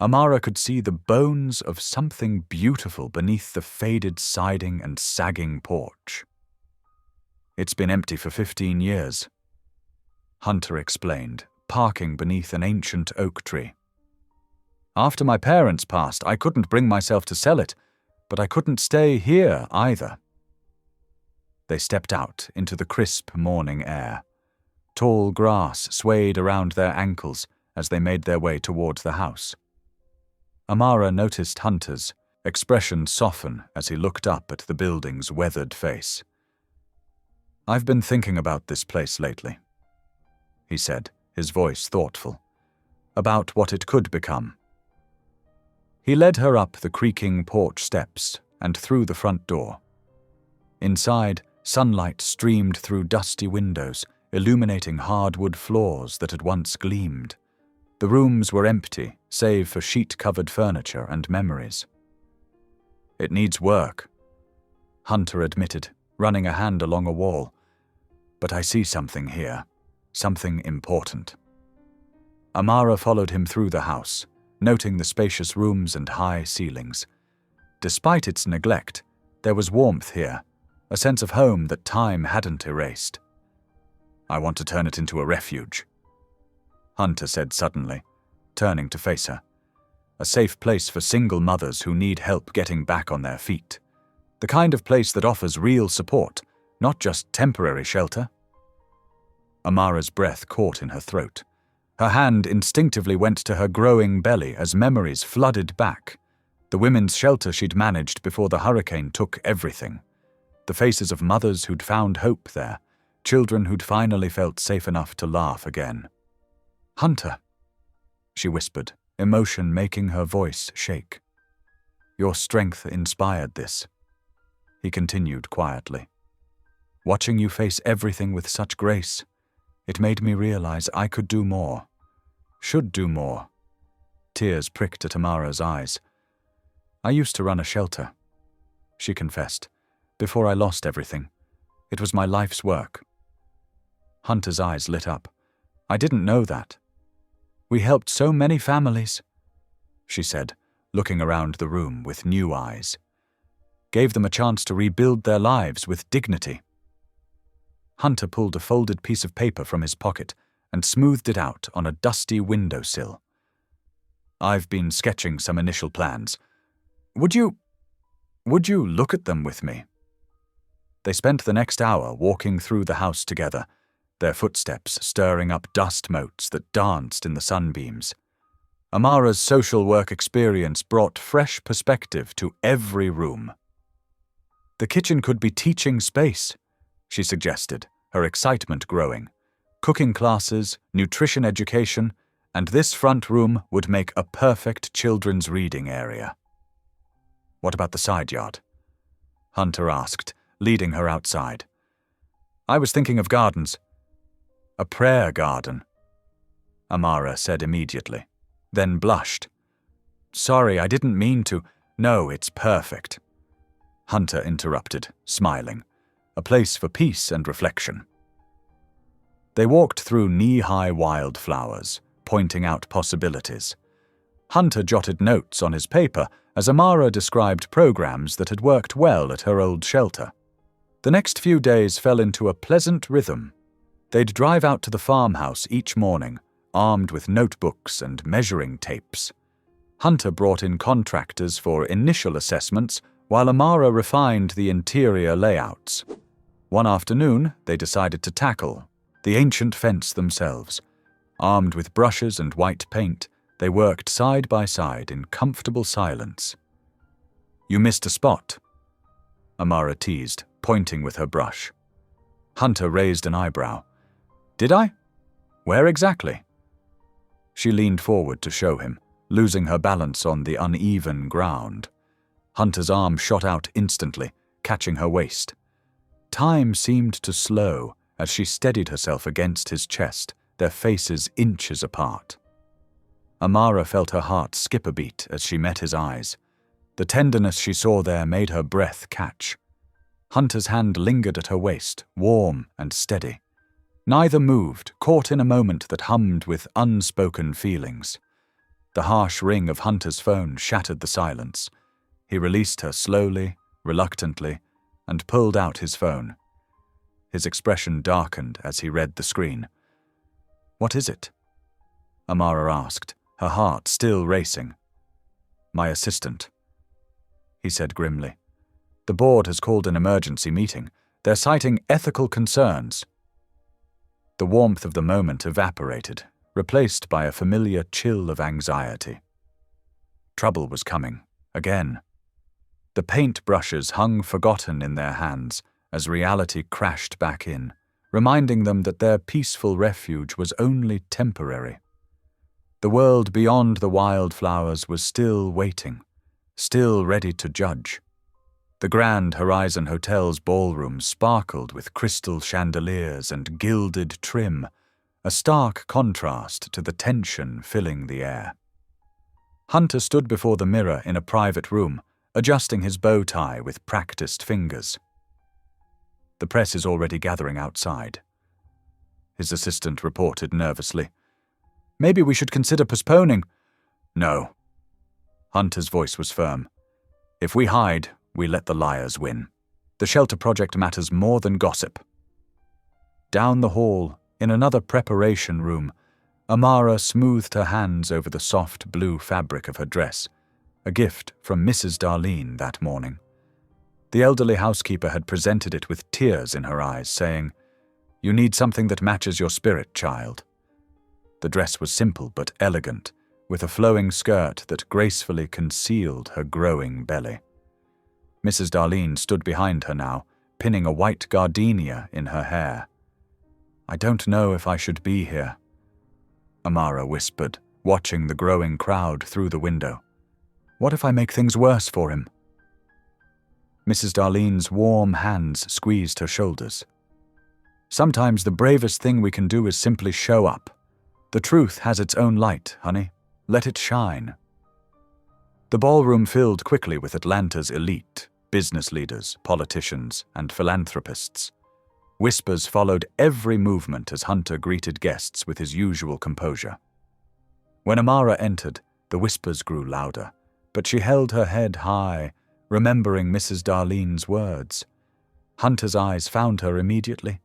Amara could see the bones of something beautiful beneath the faded siding and sagging porch. "It's been empty for 15 years, Hunter explained, parking beneath an ancient oak tree. "After my parents passed, I couldn't bring myself to sell it, but I couldn't stay here either." They stepped out into the crisp morning air. Tall grass swayed around their ankles as they made their way towards the house. Amara noticed Hunter's expression soften as he looked up at the building's weathered face. "I've been thinking about this place lately," he said, his voice thoughtful, "about what it could become." He led her up the creaking porch steps and through the front door. Inside, sunlight streamed through dusty windows, illuminating hardwood floors that had once gleamed. The rooms were empty, save for sheet-covered furniture and memories. "It needs work," Hunter admitted, running a hand along a wall. "But I see something here, something important." Amara followed him through the house, noting the spacious rooms and high ceilings. Despite its neglect, there was warmth here, a sense of home that time hadn't erased. "I want to turn it into a refuge," Hunter said suddenly, turning to face her. "A safe place for single mothers who need help getting back on their feet. The kind of place that offers real support, not just temporary shelter." Amara's breath caught in her throat. Her hand instinctively went to her growing belly as memories flooded back. The women's shelter she'd managed before the hurricane took everything. The faces of mothers who'd found hope there, children who'd finally felt safe enough to laugh again. "Hunter," she whispered, emotion making her voice shake. "Your strength inspired this," he continued quietly. "Watching you face everything with such grace, it made me realize I could do more, should do more." Tears pricked at Amara's eyes. "I used to run a shelter," she confessed, "before I lost everything. It was my life's work." Hunter's eyes lit up. "I didn't know that." "We helped so many families," she said, looking around the room with new eyes. "Gave them a chance to rebuild their lives with dignity." Hunter pulled a folded piece of paper from his pocket and smoothed it out on a dusty windowsill. "I've been sketching some initial plans. Would you look at them with me?" They spent the next hour walking through the house together, their footsteps stirring up dust motes that danced in the sunbeams. Amara's social work experience brought fresh perspective to every room. "The kitchen could be teaching space," she suggested, her excitement growing. "Cooking classes, nutrition education, and this front room would make a perfect children's reading area." "What about the side yard?" Hunter asked, leading her outside. "I was thinking of gardens." "A prayer garden," Amara said immediately, then blushed. "Sorry, I didn't mean to." "No, it's perfect," Hunter interrupted, smiling. "A place for peace and reflection." They walked through knee-high wildflowers, pointing out possibilities. Hunter jotted notes on his paper as Amara described programs that had worked well at her old shelter. The next few days fell into a pleasant rhythm. They'd drive out to the farmhouse each morning, armed with notebooks and measuring tapes. Hunter brought in contractors for initial assessments, while Amara refined the interior layouts. One afternoon, they decided to tackle the ancient fence themselves. Armed with brushes and white paint, they worked side by side in comfortable silence. "You missed a spot," Amara teased, pointing with her brush. Hunter raised an eyebrow. "Did I? Where exactly?" She leaned forward to show him, losing her balance on the uneven ground. Hunter's arm shot out instantly, catching her waist. Time seemed to slow as she steadied herself against his chest, their faces inches apart. Amara felt her heart skip a beat as she met his eyes. The tenderness she saw there made her breath catch. Hunter's hand lingered at her waist, warm and steady. Neither moved, caught in a moment that hummed with unspoken feelings. The harsh ring of Hunter's phone shattered the silence. He released her slowly, reluctantly, and pulled out his phone. His expression darkened as he read the screen. "What is it?" Amara asked, her heart still racing. "My assistant," he said grimly. "The board has called an emergency meeting. They're citing ethical concerns." The warmth of the moment evaporated, replaced by a familiar chill of anxiety. Trouble was coming, again. The paint brushes hung forgotten in their hands as reality crashed back in, reminding them that their peaceful refuge was only temporary. The world beyond the wildflowers was still waiting, still ready to judge. The Grand Horizon Hotel's ballroom sparkled with crystal chandeliers and gilded trim, a stark contrast to the tension filling the air. Hunter stood before the mirror in a private room, adjusting his bow tie with practiced fingers. "The press is already gathering outside," his assistant reported nervously. "Maybe we should consider postponing." "No." Hunter's voice was firm. "If we hide, we let the liars win. The shelter project matters more than gossip." Down the hall, in another preparation room, Amara smoothed her hands over the soft blue fabric of her dress, a gift from Mrs. Darlene that morning. The elderly housekeeper had presented it with tears in her eyes, saying, "You need something that matches your spirit, child." The dress was simple but elegant, with a flowing skirt that gracefully concealed her growing belly. Mrs. Darlene stood behind her now, pinning a white gardenia in her hair. "I don't know if I should be here," Amara whispered, watching the growing crowd through the window. "What if I make things worse for him?" Mrs. Darlene's warm hands squeezed her shoulders. "Sometimes the bravest thing we can do is simply show up. The truth has its own light, honey. Let it shine." The ballroom filled quickly with Atlanta's elite, business leaders, politicians, and philanthropists. Whispers followed every movement as Hunter greeted guests with his usual composure. When Amara entered, the whispers grew louder, but she held her head high, remembering Mrs. Darlene's words. Hunter's eyes found her immediately.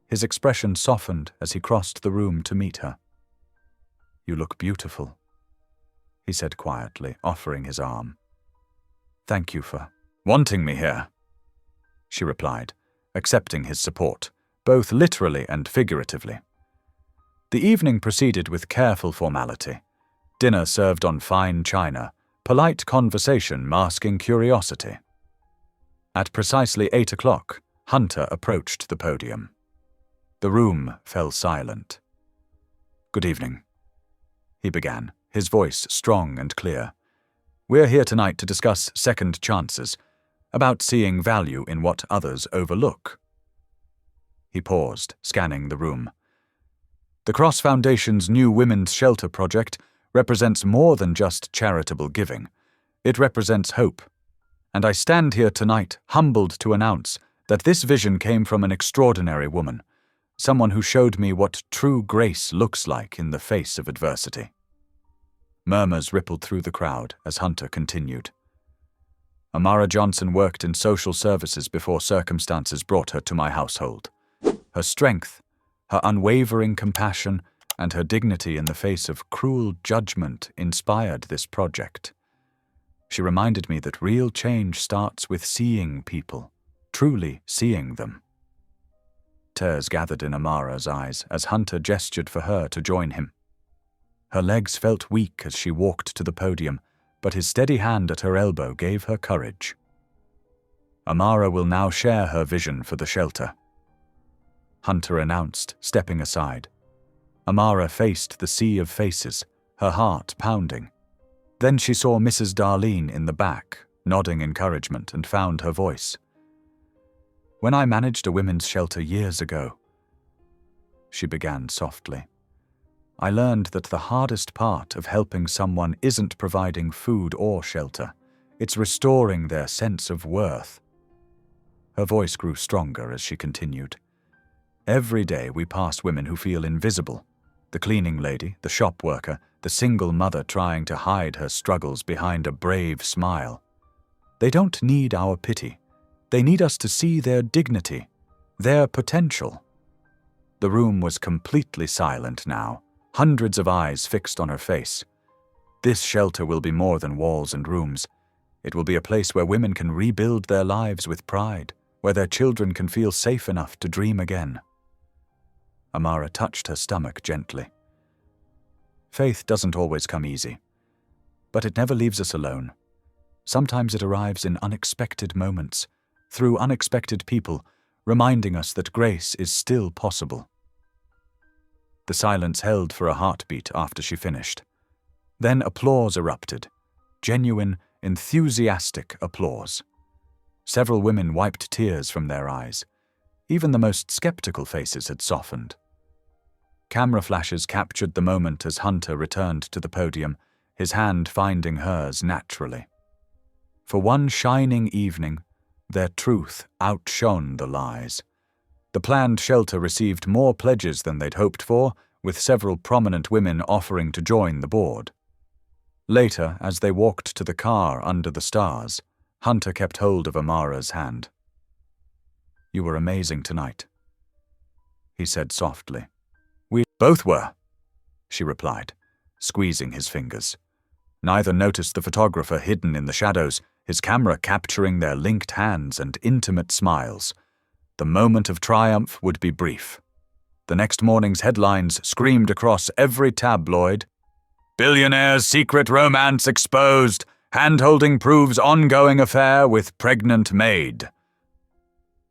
His expression softened as he crossed the room to meet her. "You look beautiful," he said quietly, offering his arm. "Thank you for wanting me here," she replied, accepting his support, both literally and figuratively. The evening proceeded with careful formality. Dinner served on fine china, polite conversation masking curiosity. At precisely 8 o'clock, Hunter approached the podium. The room fell silent. "Good evening," he began, his voice strong and clear. "We're here tonight to discuss second chances, about seeing value in what others overlook." He paused, scanning the room. "The Cross Foundation's new Women's Shelter project represents more than just charitable giving. It represents hope. And I stand here tonight humbled to announce that this vision came from an extraordinary woman, someone who showed me what true grace looks like in the face of adversity." Murmurs rippled through the crowd as Hunter continued. "Amara Johnson worked in social services before circumstances brought her to my household. Her strength, Her unwavering compassion and her dignity in the face of cruel judgment inspired this project. She reminded me that real change starts with seeing people, truly seeing them. Tears gathered in Amara's eyes as Hunter gestured for her to join him. Her legs felt weak as she walked to the podium, but his steady hand at her elbow gave her courage. Amara will now share her vision for the shelter, Hunter announced, stepping aside. Amara faced the sea of faces, her heart pounding. Then she saw Mrs. Darlene in the back, nodding encouragement, and found her voice. "When I managed a women's shelter years ago," she began softly, "I learned that the hardest part of helping someone isn't providing food or shelter. It's restoring their sense of worth." Her voice grew stronger as she continued. "Every day we pass women who feel invisible. The cleaning lady, the shop worker, the single mother trying to hide her struggles behind a brave smile. They don't need our pity. They need us to see their dignity, their potential." The room was completely silent now, hundreds of eyes fixed on her face. This shelter will be more than walls and rooms. It will be a place where women can rebuild their lives with pride, where their children can feel safe enough to dream again. Amara touched her stomach gently. Faith doesn't always come easy, but it never leaves us alone. Sometimes it arrives in unexpected moments, through unexpected people, reminding us that grace is still possible. The silence held for a heartbeat after she finished. Then applause erupted, genuine, enthusiastic applause. Several women wiped tears from their eyes. Even the most skeptical faces had softened. Camera flashes captured the moment as Hunter returned to the podium, his hand finding hers naturally. For one shining evening, their truth outshone the lies. The planned shelter received more pledges than they'd hoped for, with several prominent women offering to join the board. Later, as they walked to the car under the stars, Hunter kept hold of Amara's hand. "You were amazing tonight," he said softly. "We both were," she replied, squeezing his fingers. Neither noticed the photographer hidden in the shadows, his camera capturing their linked hands and intimate smiles. The moment of triumph would be brief. The next morning's headlines screamed across every tabloid, "Billionaire's secret romance exposed. Hand-holding proves ongoing affair with pregnant maid."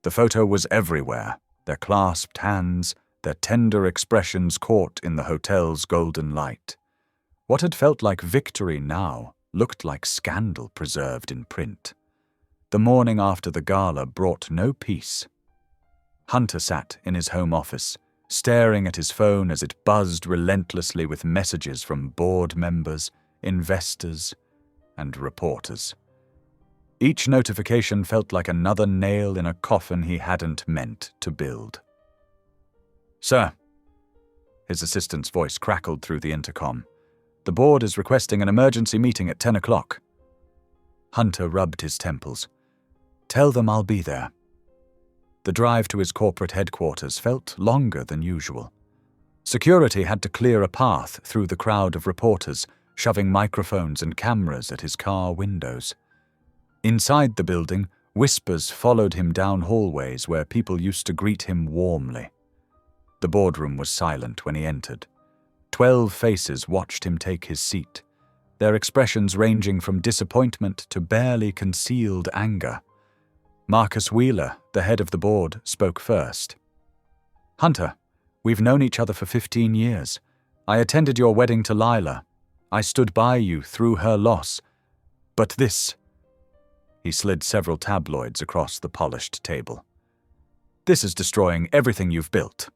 The photo was everywhere, their clasped hands, their tender expressions caught in the hotel's golden light. What had felt like victory now looked like scandal preserved in print. The morning after the gala brought no peace. Hunter sat in his home office, staring at his phone as it buzzed relentlessly with messages from board members, investors, and reporters. Each notification felt like another nail in a coffin he hadn't meant to build. "Sir," his assistant's voice crackled through the intercom, "the board is requesting an emergency meeting at 10 o'clock. Hunter rubbed his temples. "Tell them I'll be there." The drive to his corporate headquarters felt longer than usual. Security had to clear a path through the crowd of reporters, shoving microphones and cameras at his car windows. Inside the building, whispers followed him down hallways where people used to greet him warmly. The boardroom was silent when he entered. 12 faces watched him take his seat, their expressions ranging from disappointment to barely concealed anger. Marcus Wheeler, the head of the board, spoke first. "Hunter, we've known each other for 15 years. I attended your wedding to Lila. I stood by you through her loss. But this..." He slid several tabloids across the polished table. "This is destroying everything you've built."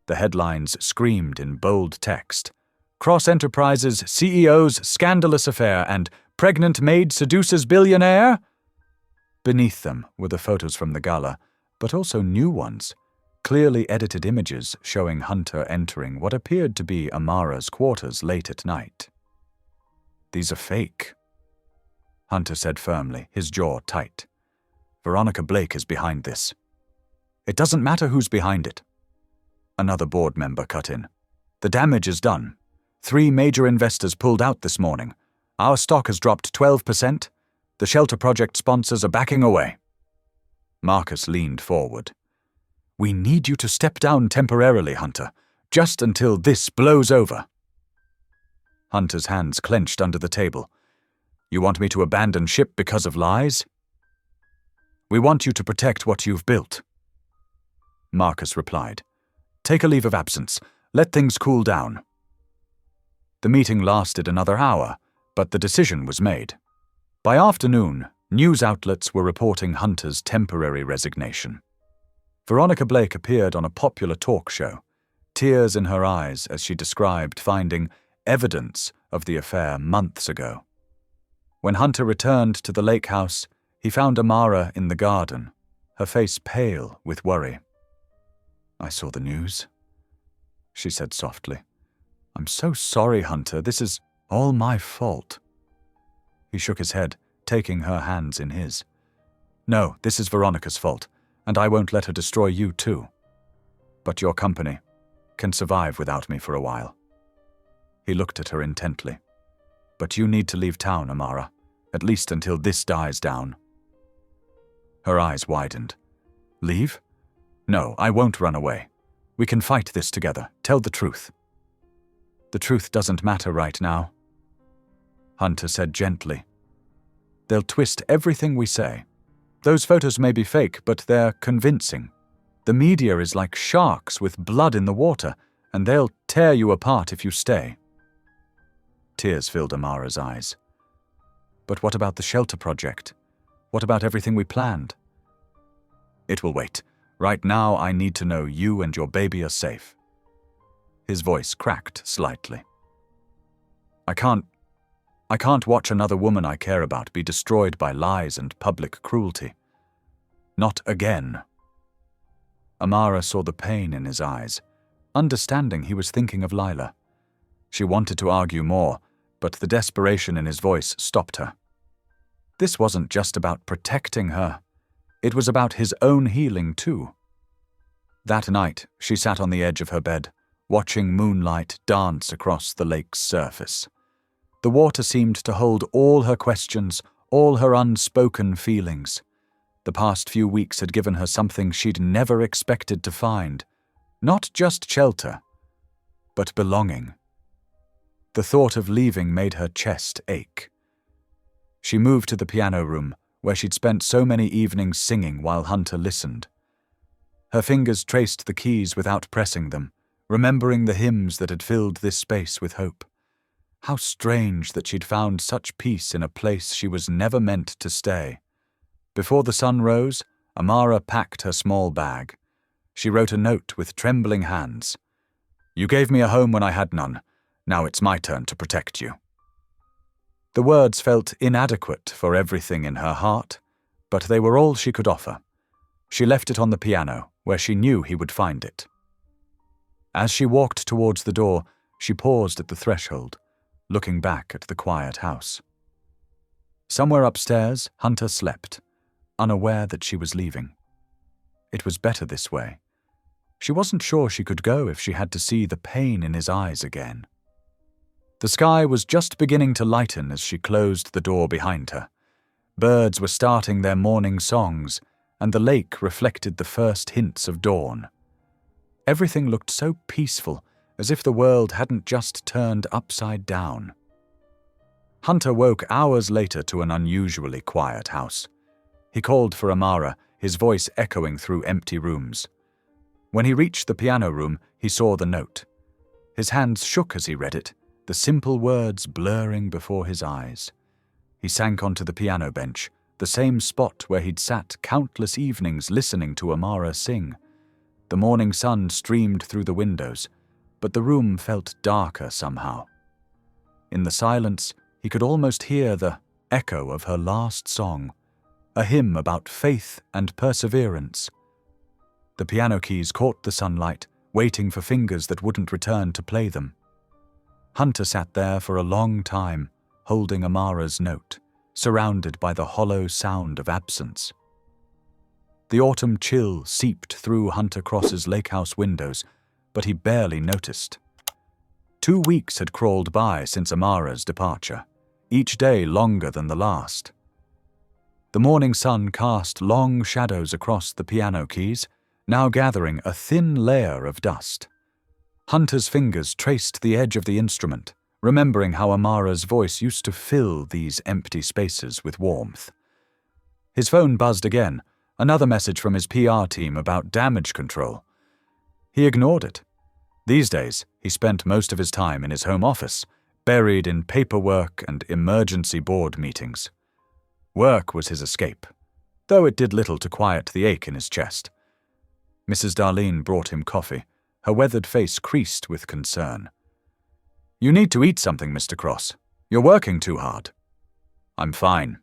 The headlines screamed in bold text. "Cross Enterprises CEO's scandalous affair" and "Pregnant maid seduces billionaire." Beneath them were the photos from the gala, but also new ones, clearly edited images showing Hunter entering what appeared to be Amara's quarters late at night. "These are fake," Hunter said firmly, his jaw tight. "Veronica Blake is behind this. It doesn't matter who's behind it." Another board member cut in. The damage is done. 3 major investors pulled out this morning. Our stock has dropped 12%. The shelter project sponsors are backing away. Marcus leaned forward. We need you to step down temporarily, Hunter, just until this blows over. Hunter's hands clenched under the table. You want me to abandon ship because of lies? We want you to protect what you've built. Marcus replied. Take a leave of absence. Let things cool down. The meeting lasted another hour, but the decision was made. By afternoon, news outlets were reporting Hunter's temporary resignation. Veronica Blake appeared on a popular talk show, tears in her eyes as she described finding evidence of the affair months ago. When Hunter returned to the lake house, he found Amara in the garden, her face pale with worry. I saw the news, she said softly. I'm so sorry, Hunter. This is all my fault. He shook his head, taking her hands in his. No, this is Veronica's fault, and I won't let her destroy you too. But your company can survive without me for a while. He looked at her intently. But you need to leave town, Amara, at least until this dies down. Her eyes widened. Leave? No, I won't run away. We can fight this together. Tell the truth. The truth doesn't matter right now, Hunter said gently. They'll twist everything we say. Those photos may be fake, but they're convincing. The media is like sharks with blood in the water, and they'll tear you apart if you stay. Tears filled Amara's eyes. But what about the shelter project? What about everything we planned? It will wait. Right now, I need to know you and your baby are safe. His voice cracked slightly. I can't watch another woman I care about be destroyed by lies and public cruelty. Not again. Amara saw the pain in his eyes, understanding he was thinking of Lila. She wanted to argue more, but the desperation in his voice stopped her. This wasn't just about protecting her. It was about his own healing too. That night, she sat on the edge of her bed, watching moonlight dance across the lake's surface. The water seemed to hold all her questions, all her unspoken feelings. The past few weeks had given her something she'd never expected to find. Not just shelter, but belonging. The thought of leaving made her chest ache. She moved to the piano room, where she'd spent so many evenings singing while Hunter listened. Her fingers traced the keys without pressing them, remembering the hymns that had filled this space with hope. How strange that she'd found such peace in a place she was never meant to stay. Before the sun rose, Amara packed her small bag. She wrote a note with trembling hands. You gave me a home when I had none. Now it's my turn to protect you. The words felt inadequate for everything in her heart, but they were all she could offer. She left it on the piano, where she knew he would find it. As she walked towards the door, she paused at the threshold, looking back at the quiet house. Somewhere upstairs, Hunter slept, unaware that she was leaving. It was better this way. She wasn't sure she could go if she had to see the pain in his eyes again. The sky was just beginning to lighten as she closed the door behind her. Birds were starting their morning songs, and the lake reflected the first hints of dawn. Everything looked so peaceful, as if the world hadn't just turned upside down. Hunter woke hours later to an unusually quiet house. He called for Amara, his voice echoing through empty rooms. When he reached the piano room, he saw the note. His hands shook as he read it, the simple words blurring before his eyes. He sank onto the piano bench, the same spot where he'd sat countless evenings listening to Amara sing. The morning sun streamed through the windows, but the room felt darker somehow. In the silence, he could almost hear the echo of her last song, a hymn about faith and perseverance. The piano keys caught the sunlight, waiting for fingers that wouldn't return to play them. Hunter sat there for a long time, holding Amara's note, surrounded by the hollow sound of absence. The autumn chill seeped through Hunter Cross's lakehouse windows, but he barely noticed. 2 weeks had crawled by since Amara's departure, each day longer than the last. The morning sun cast long shadows across the piano keys, now gathering a thin layer of dust. Hunter's fingers traced the edge of the instrument, remembering how Amara's voice used to fill these empty spaces with warmth. His phone buzzed again, another message from his PR team about damage control. He ignored it. These days, he spent most of his time in his home office, buried in paperwork and emergency board meetings. Work was his escape, though it did little to quiet the ache in his chest. Mrs. Darlene brought him coffee, her weathered face creased with concern. "You need to eat something, Mr. Cross. You're working too hard." "I'm fine,"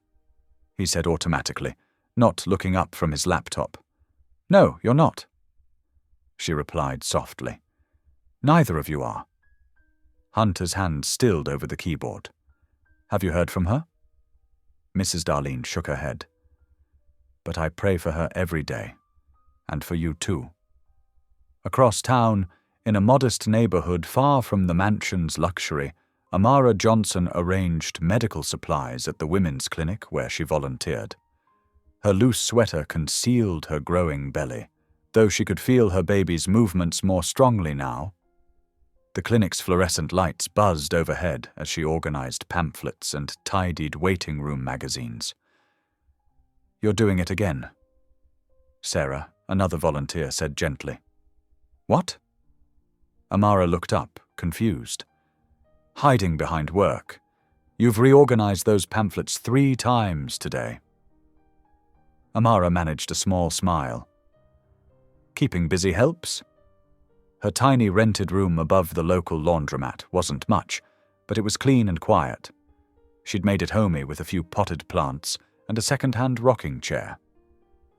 he said automatically, not looking up from his laptop. "No, you're not," she replied softly. "Neither of you are." Hunter's hand stilled over the keyboard. "Have you heard from her?" Mrs. Darlene shook her head. "But I pray for her every day, and for you too." Across town, in a modest neighborhood far from the mansion's luxury, Amara Johnson arranged medical supplies at the women's clinic where she volunteered. Her loose sweater concealed her growing belly, though she could feel her baby's movements more strongly now. The clinic's fluorescent lights buzzed overhead as she organized pamphlets and tidied waiting room magazines. "You're doing it again," Sarah, another volunteer, said gently. "What?" Amara looked up, confused. "Hiding behind work. You've reorganized those pamphlets 3 times today." Amara managed a small smile. "Keeping busy helps." Her tiny rented room above the local laundromat wasn't much, but it was clean and quiet. She'd made it homey with a few potted plants and a second-hand rocking chair.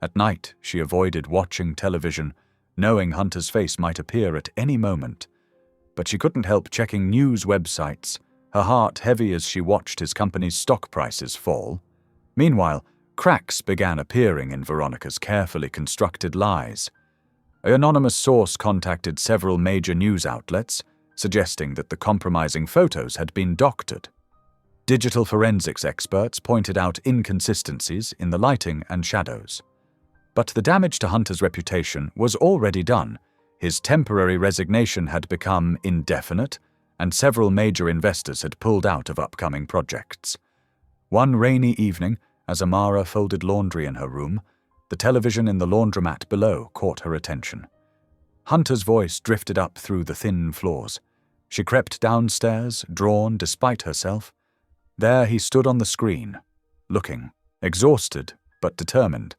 At night, she avoided watching television, knowing Hunter's face might appear at any moment. But she couldn't help checking news websites, her heart heavy as she watched his company's stock prices fall. Meanwhile, cracks began appearing in Veronica's carefully constructed lies. An anonymous source contacted several major news outlets, suggesting that the compromising photos had been doctored. Digital forensics experts pointed out inconsistencies in the lighting and shadows. But the damage to Hunter's reputation was already done. His temporary resignation had become indefinite, and several major investors had pulled out of upcoming projects. One rainy evening, as Amara folded laundry in her room, the television in the laundromat below caught her attention. Hunter's voice drifted up through the thin floors. She crept downstairs, drawn despite herself. There he stood on the screen, looking, exhausted but determined.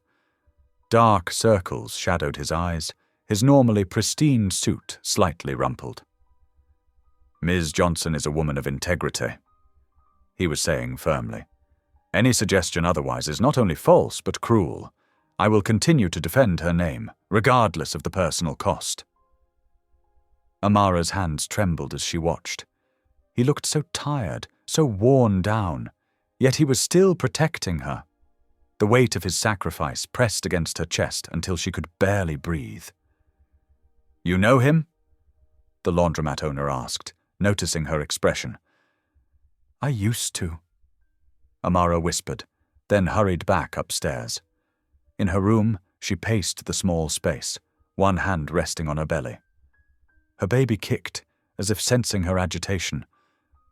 Dark circles shadowed his eyes, his normally pristine suit slightly rumpled. "Ms. Johnson is a woman of integrity," he was saying firmly. "Any suggestion otherwise is not only false but cruel. I will continue to defend her name, regardless of the personal cost." Amara's hands trembled as she watched. He looked so tired, so worn down, yet he was still protecting her. The weight of his sacrifice pressed against her chest until she could barely breathe. "You know him?" the laundromat owner asked, noticing her expression. "I used to," Amara whispered, then hurried back upstairs. In her room, she paced the small space, one hand resting on her belly. Her baby kicked, as if sensing her agitation.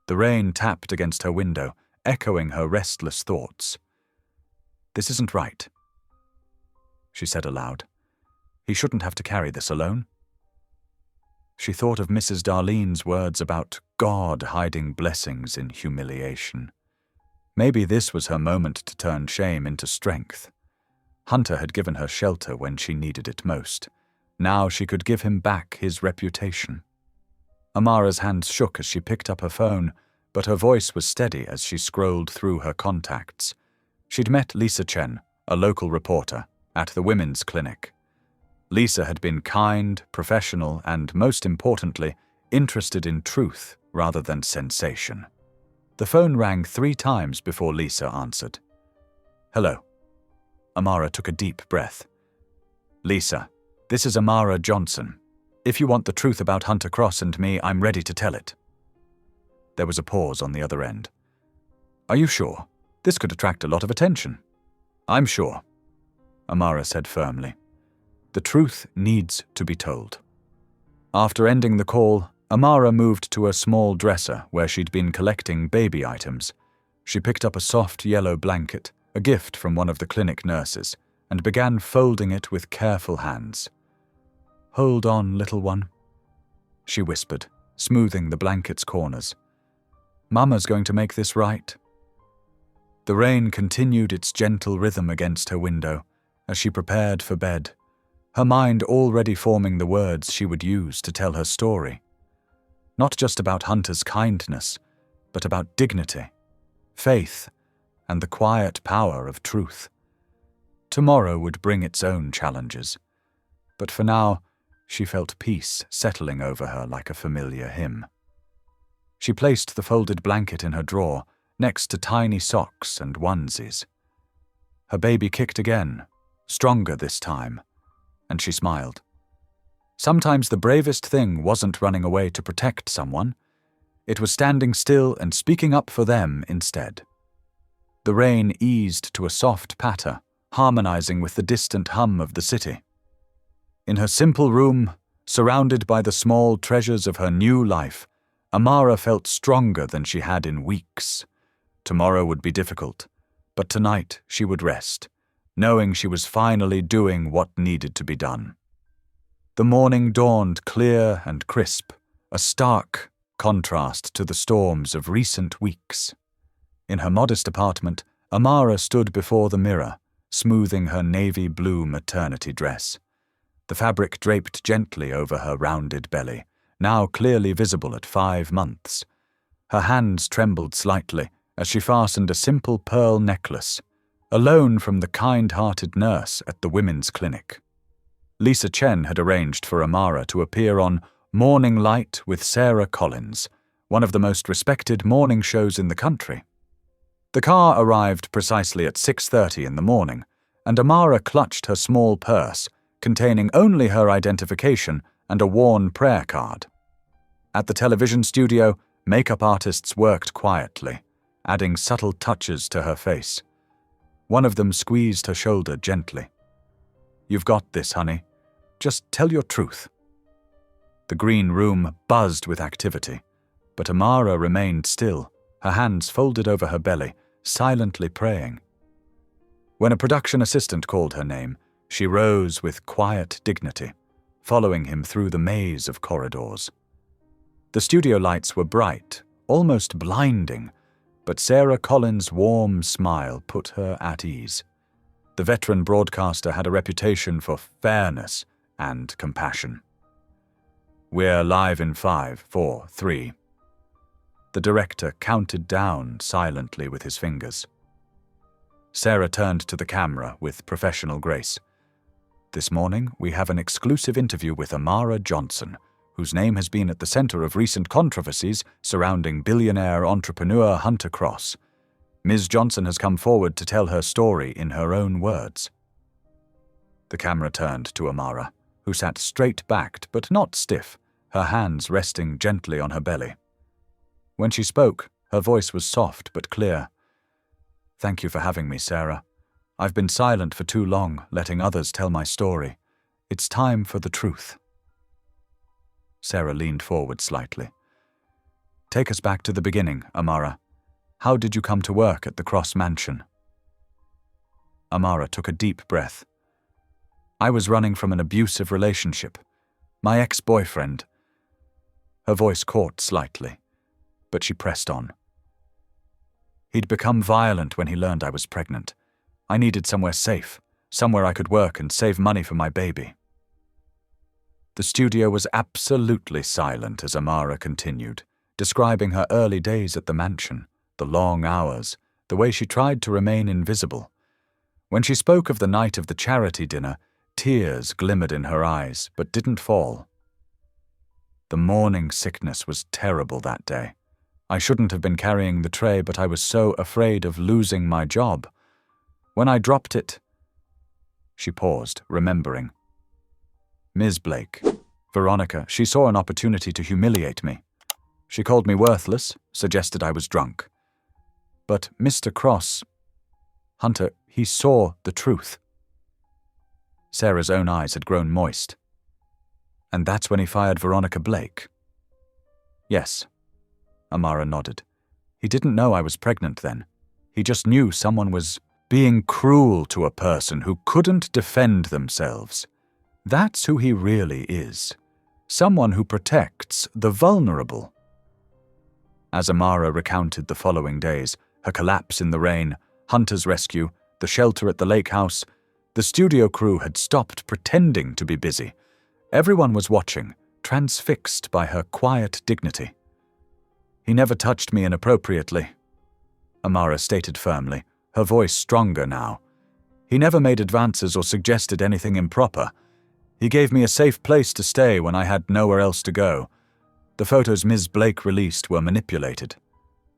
The rain tapped against her window, echoing her restless thoughts. "This isn't right," she said aloud. "He shouldn't have to carry this alone." She thought of Mrs. Darlene's words about God hiding blessings in humiliation. Maybe this was her moment to turn shame into strength. Hunter had given her shelter when she needed it most. Now she could give him back his reputation. Amara's hands shook as she picked up her phone, but her voice was steady as she scrolled through her contacts. She'd met Lisa Chen, a local reporter, at the women's clinic. Lisa had been kind, professional, and, most importantly, interested in truth rather than sensation. The phone rang 3 times before Lisa answered. "Hello." Amara took a deep breath. "Lisa, this is Amara Johnson. If you want the truth about Hunter Cross and me, I'm ready to tell it." There was a pause on the other end. "Are you sure? This could attract a lot of attention." "I'm sure," Amara said firmly. "The truth needs to be told." After ending the call, Amara moved to a small dresser where she'd been collecting baby items. She picked up a soft yellow blanket, a gift from one of the clinic nurses, and began folding it with careful hands. "Hold on, little one," she whispered, smoothing the blanket's corners. "Mama's going to make this right." The rain continued its gentle rhythm against her window as she prepared for bed, her mind already forming the words she would use to tell her story. Not just about Hunter's kindness, but about dignity, faith, and the quiet power of truth. Tomorrow would bring its own challenges, but for now, she felt peace settling over her like a familiar hymn. She placed the folded blanket in her drawer, next to tiny socks and onesies. Her baby kicked again, stronger this time, and she smiled. Sometimes the bravest thing wasn't running away to protect someone. It was standing still and speaking up for them instead. The rain eased to a soft patter, harmonizing with the distant hum of the city. In her simple room, surrounded by the small treasures of her new life, Amara felt stronger than she had in weeks. Tomorrow would be difficult, but tonight she would rest, knowing she was finally doing what needed to be done. The morning dawned clear and crisp, a stark contrast to the storms of recent weeks. In her modest apartment, Amara stood before the mirror, smoothing her navy blue maternity dress. The fabric draped gently over her rounded belly, now clearly visible at 5 months. Her hands trembled slightly as she fastened a simple pearl necklace, a loan from the kind-hearted nurse at the women's clinic. Lisa Chen had arranged for Amara to appear on Morning Light with Sarah Collins, one of the most respected morning shows in the country. The car arrived precisely at 6:30 in the morning, and Amara clutched her small purse, containing only her identification and a worn prayer card. At the television studio, makeup artists worked quietly, adding subtle touches to her face. One of them squeezed her shoulder gently. "You've got this, honey. Just tell your truth." The green room buzzed with activity, but Amara remained still, her hands folded over her belly, silently praying. When a production assistant called her name, she rose with quiet dignity, following him through the maze of corridors. The studio lights were bright, almost blinding, but Sarah Collins' warm smile put her at ease. The veteran broadcaster had a reputation for fairness and compassion. "We're live in 5, 4, 3. The director counted down silently with his fingers. Sarah turned to the camera with professional grace. "This morning, we have an exclusive interview with Amara Johnson, whose name has been at the center of recent controversies surrounding billionaire entrepreneur Hunter Cross. Ms. Johnson has come forward to tell her story in her own words." The camera turned to Amara, who sat straight-backed but not stiff, her hands resting gently on her belly. When she spoke, her voice was soft but clear. "Thank you for having me, Sarah. I've been silent for too long, letting others tell my story. It's time for the truth." Sarah leaned forward slightly. "Take us back to the beginning, Amara. How did you come to work at the Cross Mansion?" Amara took a deep breath. "I was running from an abusive relationship. My ex-boyfriend." Her voice caught slightly, but she pressed on. "He'd become violent when he learned I was pregnant. I needed somewhere safe, somewhere I could work and save money for my baby." The studio was absolutely silent as Amara continued, describing her early days at the mansion, the long hours, the way she tried to remain invisible. When she spoke of the night of the charity dinner, tears glimmered in her eyes but didn't fall. "The morning sickness was terrible that day. I shouldn't have been carrying the tray, but I was so afraid of losing my job. When I dropped it..." She paused, remembering. "Ms. Blake, Veronica, she saw an opportunity to humiliate me. She called me worthless, suggested I was drunk. But Mr. Cross, Hunter, he saw the truth. Sarah's own eyes had grown moist. And that's when he fired Veronica Blake? Yes. Amara nodded. He didn't know I was pregnant then. He just knew someone was being cruel to a person who couldn't defend themselves. That's who he really is. Someone who protects the vulnerable. As Amara recounted the following days, her collapse in the rain, Hunter's rescue, the shelter at the lake house, the studio crew had stopped pretending to be busy. Everyone was watching, transfixed by her quiet dignity. He never touched me inappropriately, Amara stated firmly, her voice stronger now. He never made advances or suggested anything improper. He gave me a safe place to stay when I had nowhere else to go. The photos Ms. Blake released were manipulated.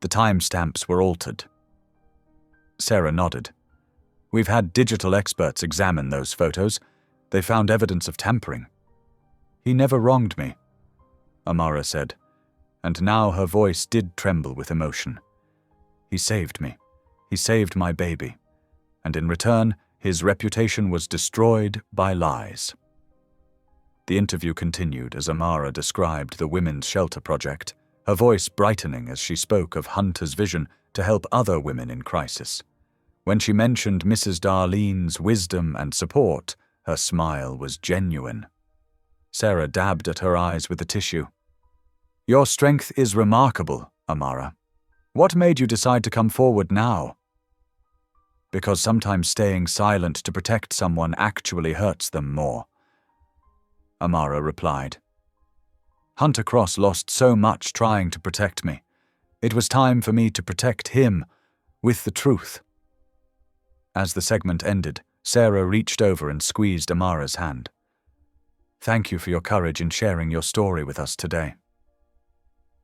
The timestamps were altered. Sarah nodded. We've had digital experts examine those photos. They found evidence of tampering. He never wronged me, Amara said, and now her voice did tremble with emotion. He saved me. He saved my baby. And in return, his reputation was destroyed by lies. The interview continued as Amara described the Women's Shelter Project, her voice brightening as she spoke of Hunter's vision to help other women in crisis. When she mentioned Mrs. Darlene's wisdom and support, her smile was genuine. Sarah dabbed at her eyes with a tissue. Your strength is remarkable, Amara. What made you decide to come forward now? Because sometimes staying silent to protect someone actually hurts them more, Amara replied. Hunter Cross lost so much trying to protect me. It was time for me to protect him with the truth. As the segment ended, Sarah reached over and squeezed Amara's hand. Thank you for your courage in sharing your story with us today.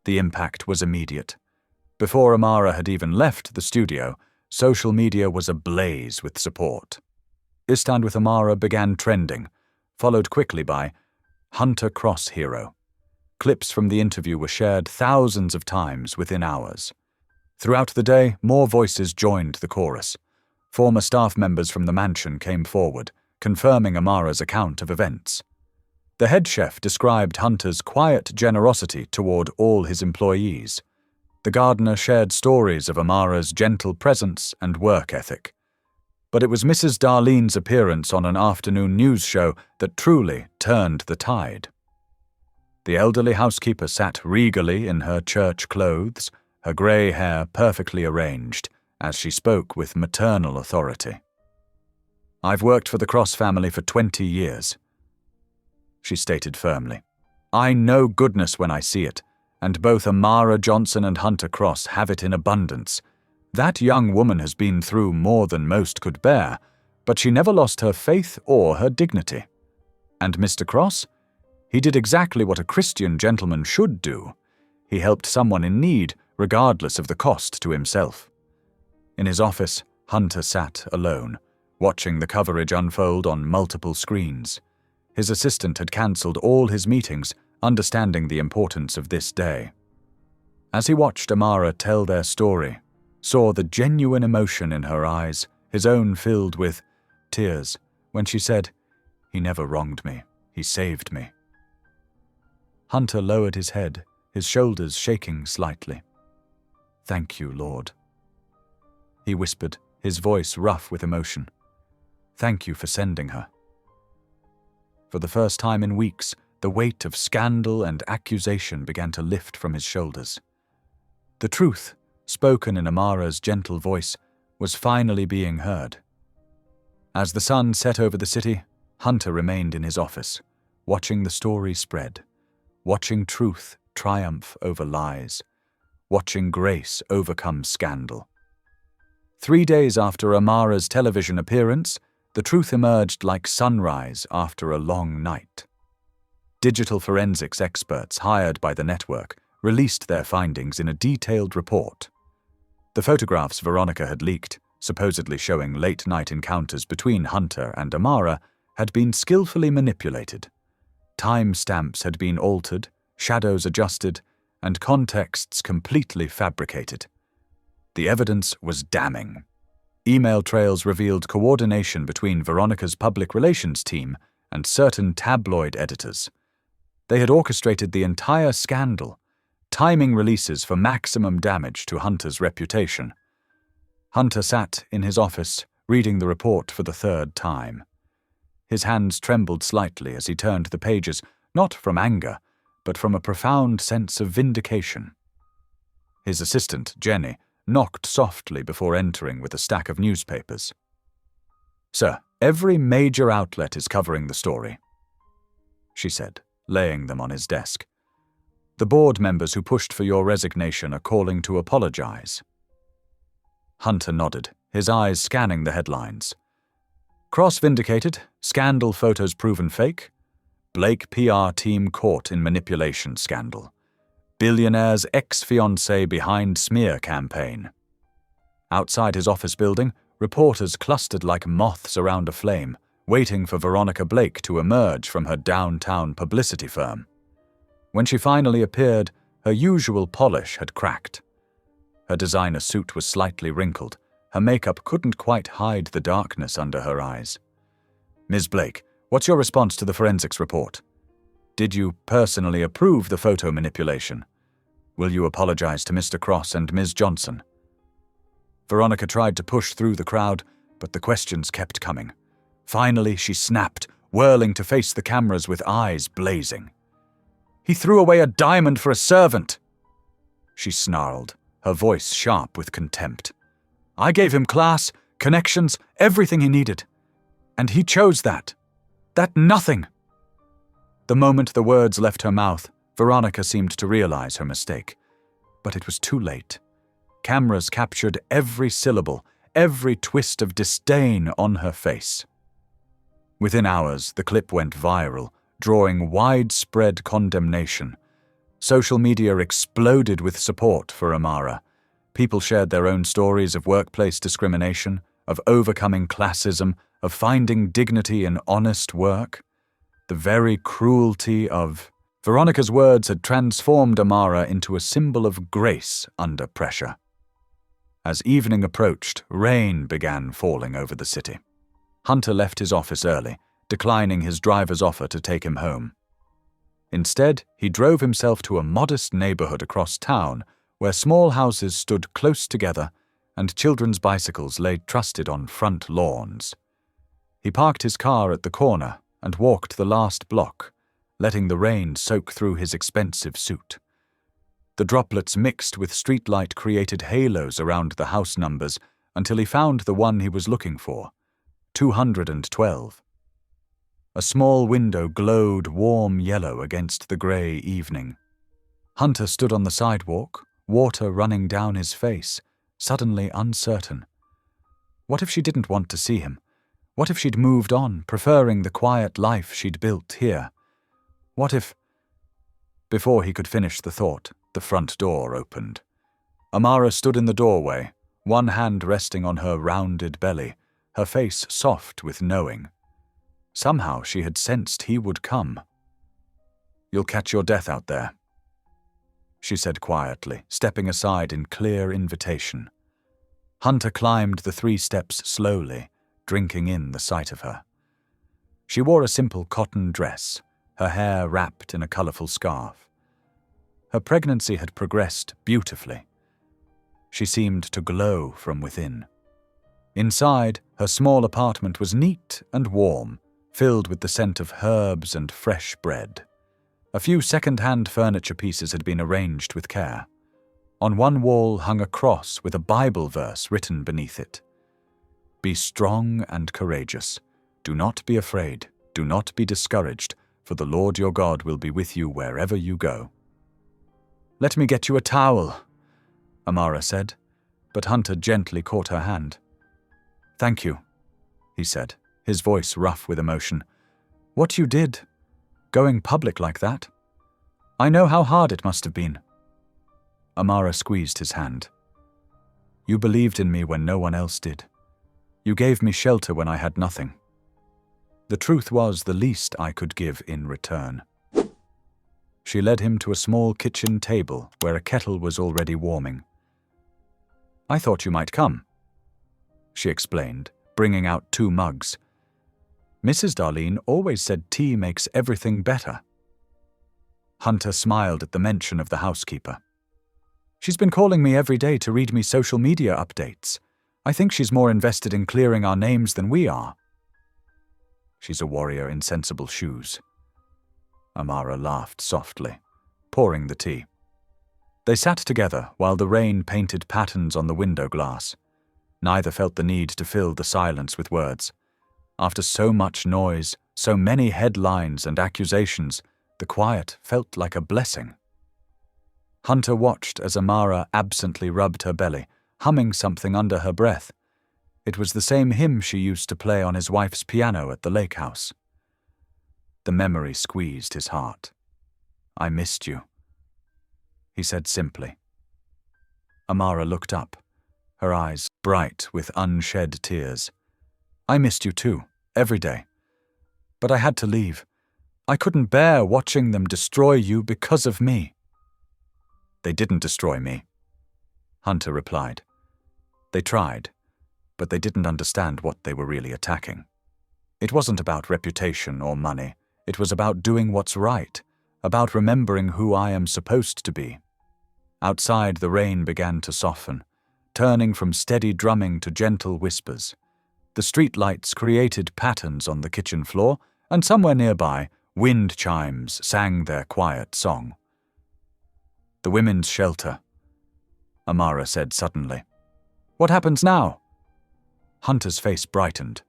The impact was immediate. Before Amara had even left the studio, social media was ablaze with support. Istand with Amara began trending, followed quickly by Hunter Cross Hero. Clips from the interview were shared thousands of times within hours. Throughout the day, more voices joined the chorus. Former staff members from the mansion came forward, confirming Amara's account of events. The head chef described Hunter's quiet generosity toward all his employees. The gardener shared stories of Amara's gentle presence and work ethic. But it was Mrs. Darlene's appearance on an afternoon news show that truly turned the tide. The elderly housekeeper sat regally in her church clothes, her grey hair perfectly arranged, as she spoke with maternal authority. I've worked for the Cross family for 20 years, she stated firmly. I know goodness when I see it, and both Amara Johnson and Hunter Cross have it in abundance. That young woman has been through more than most could bear, but she never lost her faith or her dignity. And Mr. Cross? He did exactly what a Christian gentleman should do. He helped someone in need, regardless of the cost to himself. In his office, Hunter sat alone, watching the coverage unfold on multiple screens. His assistant had cancelled all his meetings, understanding the importance of this day. As he watched Amara tell their story, saw the genuine emotion in her eyes, his own filled with tears, when she said, "He never wronged me. He saved me." Hunter lowered his head, his shoulders shaking slightly. "Thank you, Lord," he whispered, his voice rough with emotion. "Thank you for sending her." For the first time in weeks, the weight of scandal and accusation began to lift from his shoulders. The truth, spoken in Amara's gentle voice, was finally being heard. As the sun set over the city, Hunter remained in his office, watching the story spread, watching truth triumph over lies, watching grace overcome scandal. 3 days after Amara's television appearance, the truth emerged like sunrise after a long night. Digital forensics experts hired by the network released their findings in a detailed report. The photographs Veronica had leaked, supposedly showing late-night encounters between Hunter and Amara, had been skillfully manipulated. Timestamps had been altered, shadows adjusted, and contexts completely fabricated. The evidence was damning. Email trails revealed coordination between Veronica's public relations team and certain tabloid editors. They had orchestrated the entire scandal, timing releases for maximum damage to Hunter's reputation. Hunter sat in his office, reading the report for the third time. His hands trembled slightly as he turned the pages, not from anger, but from a profound sense of vindication. His assistant, Jenny, knocked softly before entering with a stack of newspapers. "Sir, every major outlet is covering the story," she said, laying them on his desk. "The board members who pushed for your resignation are calling to apologize." Hunter nodded, his eyes scanning the headlines. "Cross-vindicated, scandal photos proven fake, Blake PR team caught in manipulation scandal, Billionaire's ex-fiancée behind smear campaign." Outside his office building, reporters clustered like moths around a flame, waiting for Veronica Blake to emerge from her downtown publicity firm. When she finally appeared, her usual polish had cracked. Her designer suit was slightly wrinkled. Her makeup couldn't quite hide the darkness under her eyes. "Ms. Blake, what's your response to the forensics report? Did you personally approve the photo manipulation? Will you apologize to Mr. Cross and Ms. Johnson?" Veronica tried to push through the crowd, but the questions kept coming. Finally, she snapped, whirling to face the cameras with eyes blazing. "He threw away a diamond for a servant!" she snarled, her voice sharp with contempt. "I gave him class, connections, everything he needed. And he chose that. That nothing!" The moment the words left her mouth, Veronica seemed to realize her mistake. But it was too late. Cameras captured every syllable, every twist of disdain on her face. Within hours, the clip went viral, drawing widespread condemnation. Social media exploded with support for Amara. People shared their own stories of workplace discrimination, of overcoming classism, of finding dignity in honest work. The very cruelty of... Veronica's words had transformed Amara into a symbol of grace under pressure. As evening approached, rain began falling over the city. Hunter left his office early, declining his driver's offer to take him home. Instead, he drove himself to a modest neighborhood across town where small houses stood close together and children's bicycles lay trusted on front lawns. He parked his car at the corner and walked the last block, letting the rain soak through his expensive suit. The droplets mixed with streetlight created halos around the house numbers until he found the one he was looking for, 212. A small window glowed warm yellow against the grey evening. Hunter stood on the sidewalk, water running down his face, suddenly uncertain. What if she didn't want to see him? What if she'd moved on, preferring the quiet life she'd built here? What if... Before he could finish the thought, the front door opened. Amara stood in the doorway, one hand resting on her rounded belly, her face soft with knowing. Somehow she had sensed he would come. "You'll catch your death out there," she said quietly, stepping aside in clear invitation. Hunter climbed the 3 steps slowly, drinking in the sight of her. She wore a simple cotton dress, her hair wrapped in a colorful scarf. Her pregnancy had progressed beautifully. She seemed to glow from within. Inside, her small apartment was neat and warm, filled with the scent of herbs and fresh bread. A few second-hand furniture pieces had been arranged with care. On one wall hung a cross with a Bible verse written beneath it. "Be strong and courageous. Do not be afraid. Do not be discouraged, for the Lord your God will be with you wherever you go." "Let me get you a towel," Amara said, but Hunter gently caught her hand. "Thank you," he said, his voice rough with emotion. "What you did, going public like that, I know how hard it must have been." Amara squeezed his hand. "You believed in me when no one else did. You gave me shelter when I had nothing. The truth was the least I could give in return." She led him to a small kitchen table where a kettle was already warming. "I thought you might come," she explained, bringing out 2 mugs. "Mrs. Darlene always said tea makes everything better." Hunter smiled at the mention of the housekeeper. "She's been calling me every day to read me social media updates. I think she's more invested in clearing our names than we are." "She's a warrior in sensible shoes." Amara laughed softly, pouring the tea. They sat together while the rain painted patterns on the window glass. Neither felt the need to fill the silence with words. After so much noise, so many headlines and accusations, the quiet felt like a blessing. Hunter watched as Amara absently rubbed her belly, humming something under her breath. It was the same hymn she used to play on his wife's piano at the lake house. The memory squeezed his heart. "I missed you," he said simply. Amara looked up, her eyes bright with unshed tears. "I missed you too, every day. But I had to leave. I couldn't bear watching them destroy you because of me." "They didn't destroy me," Hunter replied. "They tried, but they didn't understand what they were really attacking. It wasn't about reputation or money. It was about doing what's right, about remembering who I am supposed to be." Outside, the rain began to soften, turning from steady drumming to gentle whispers. The street lights created patterns on the kitchen floor, and somewhere nearby, wind chimes sang their quiet song. "The women's shelter," Amara said suddenly. "What happens now?" Hunter's face brightened.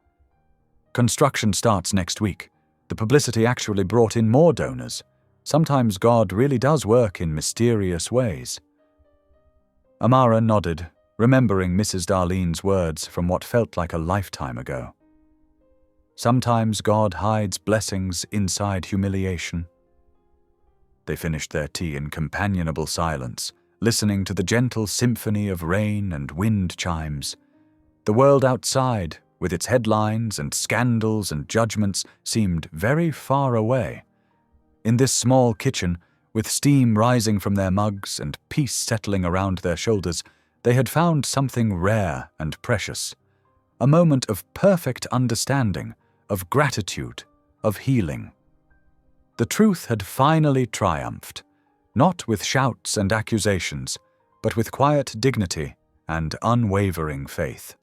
"Construction starts next week. The publicity actually brought in more donors. Sometimes God really does work in mysterious ways." Amara nodded, remembering Mrs. Darlene's words from what felt like a lifetime ago. Sometimes God hides blessings inside humiliation. They finished their tea in companionable silence, listening to the gentle symphony of rain and wind chimes. The world outside, with its headlines and scandals and judgments, seemed very far away. In this small kitchen, with steam rising from their mugs and peace settling around their shoulders, they had found something rare and precious. A moment of perfect understanding, of gratitude, of healing. The truth had finally triumphed, not with shouts and accusations, but with quiet dignity and unwavering faith,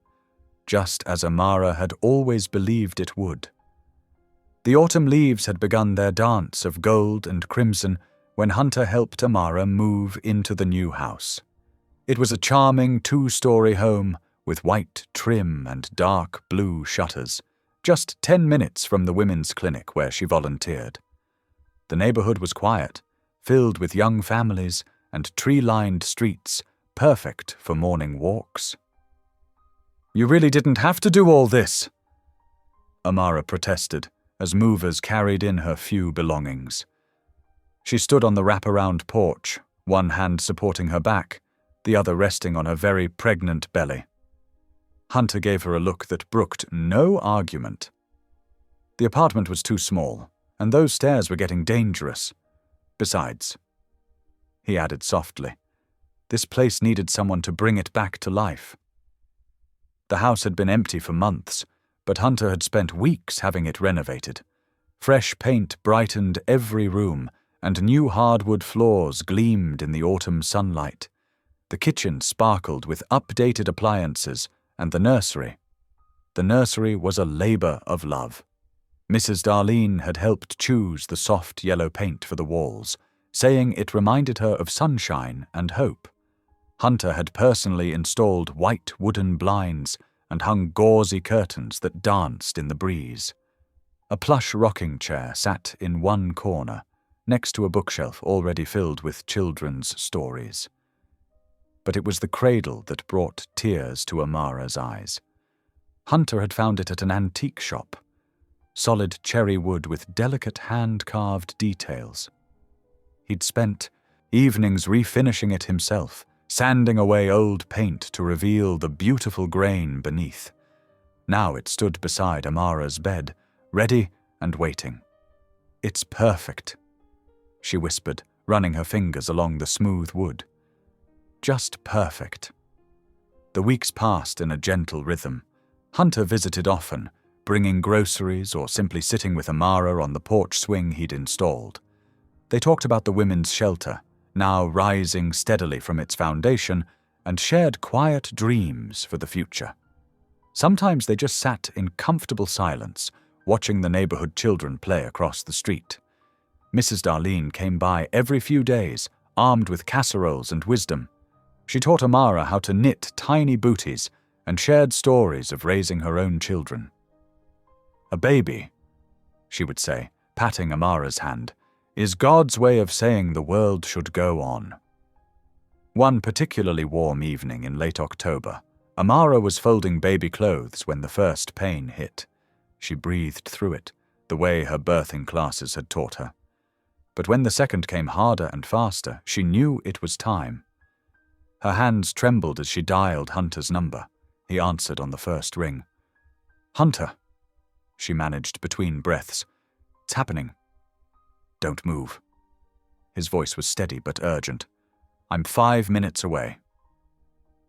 just as Amara had always believed it would. The autumn leaves had begun their dance of gold and crimson when Hunter helped Amara move into the new house. It was a charming 2-story home with white trim and dark blue shutters, just 10 minutes from the women's clinic where she volunteered. The neighborhood was quiet, filled with young families and tree-lined streets, perfect for morning walks. "You really didn't have to do all this," Amara protested as movers carried in her few belongings. She stood on the wraparound porch, one hand supporting her back, the other resting on her very pregnant belly. Hunter gave her a look that brooked no argument. The apartment was too small, and those stairs were getting dangerous. Besides, he added softly, this place needed someone to bring it back to life. The house had been empty for months, but Hunter had spent weeks having it renovated. Fresh paint brightened every room, and new hardwood floors gleamed in the autumn sunlight. The kitchen sparkled with updated appliances, and the nursery. The nursery was a labor of love. Mrs. Darlene had helped choose the soft yellow paint for the walls, saying it reminded her of sunshine and hope. Hunter had personally installed white wooden blinds and hung gauzy curtains that danced in the breeze. A plush rocking chair sat in one corner, next to a bookshelf already filled with children's stories. But it was the cradle that brought tears to Amara's eyes. Hunter had found it at an antique shop, solid cherry wood with delicate hand-carved details. He'd spent evenings refinishing it himself, sanding away old paint to reveal the beautiful grain beneath. Now it stood beside Amara's bed, ready and waiting. "It's perfect," she whispered, running her fingers along the smooth wood. Just perfect. The weeks passed in a gentle rhythm. Hunter visited often, bringing groceries or simply sitting with Amara on the porch swing he'd installed. They talked about the women's shelter, now rising steadily from its foundation, and shared quiet dreams for the future. Sometimes they just sat in comfortable silence, watching the neighborhood children play across the street. Mrs. Darlene came by every few days, armed with casseroles and wisdom. She taught Amara how to knit tiny booties and shared stories of raising her own children. "A baby," she would say, patting Amara's hand, "is God's way of saying the world should go on." One particularly warm evening in late October, Amara was folding baby clothes when the first pain hit. She breathed through it, the way her birthing classes had taught her. But when the second came harder and faster, she knew it was time. Her hands trembled as she dialed Hunter's number. He answered on the first ring. "Hunter," she managed between breaths. "It's happening. Don't move." His voice was steady but urgent. "I'm 5 minutes away."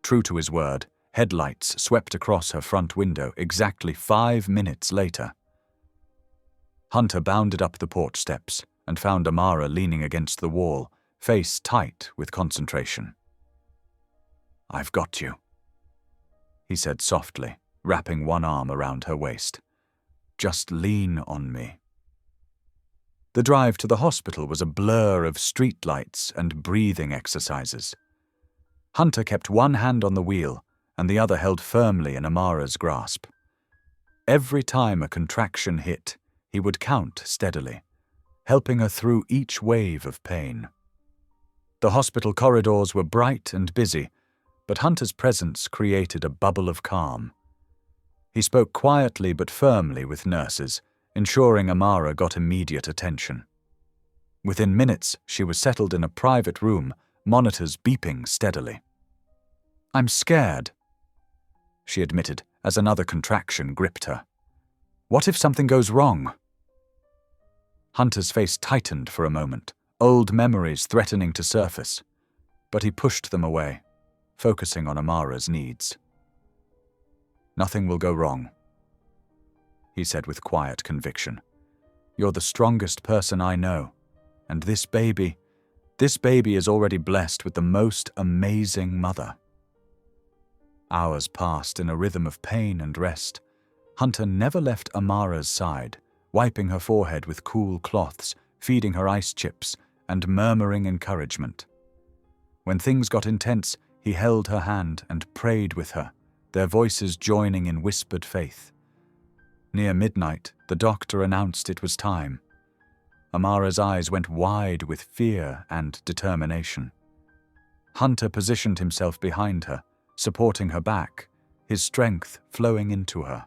True to his word, headlights swept across her front window exactly 5 minutes later. Hunter bounded up the porch steps and found Amara leaning against the wall, face tight with concentration. "I've got you," he said softly, wrapping one arm around her waist. "Just lean on me." The drive to the hospital was a blur of streetlights and breathing exercises. Hunter kept one hand on the wheel and the other held firmly in Amara's grasp. Every time a contraction hit, he would count steadily, helping her through each wave of pain. The hospital corridors were bright and busy, but Hunter's presence created a bubble of calm. He spoke quietly but firmly with nurses, ensuring Amara got immediate attention. Within minutes, she was settled in a private room, monitors beeping steadily. "I'm scared," she admitted as another contraction gripped her. "What if something goes wrong?" Hunter's face tightened for a moment, old memories threatening to surface, but he pushed them away, focusing on Amara's needs. "Nothing will go wrong," he said with quiet conviction. "You're the strongest person I know, and this baby is already blessed with the most amazing mother." Hours passed in a rhythm of pain and rest. Hunter never left Amara's side, wiping her forehead with cool cloths, feeding her ice chips, and murmuring encouragement. When things got intense, he held her hand and prayed with her, their voices joining in whispered faith. Near midnight, the doctor announced it was time. Amara's eyes went wide with fear and determination. Hunter positioned himself behind her, supporting her back, his strength flowing into her.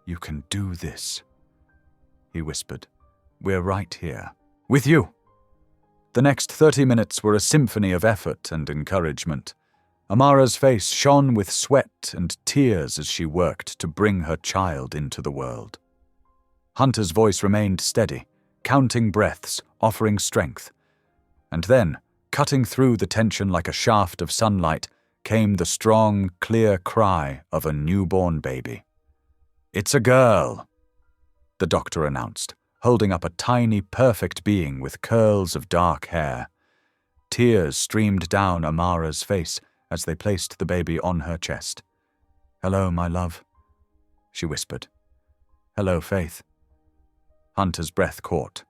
"You can do this," he whispered. "We're right here, with you." The next 30 minutes were a symphony of effort and encouragement. Amara's face shone with sweat and tears as she worked to bring her child into the world. Hunter's voice remained steady, counting breaths, offering strength. And then, cutting through the tension like a shaft of sunlight, came the strong, clear cry of a newborn baby. "It's a girl," the doctor announced, holding up a tiny, perfect being with curls of dark hair. Tears streamed down Amara's face as they placed the baby on her chest. "Hello, my love," she whispered. "Hello, Faith." Hunter's breath caught.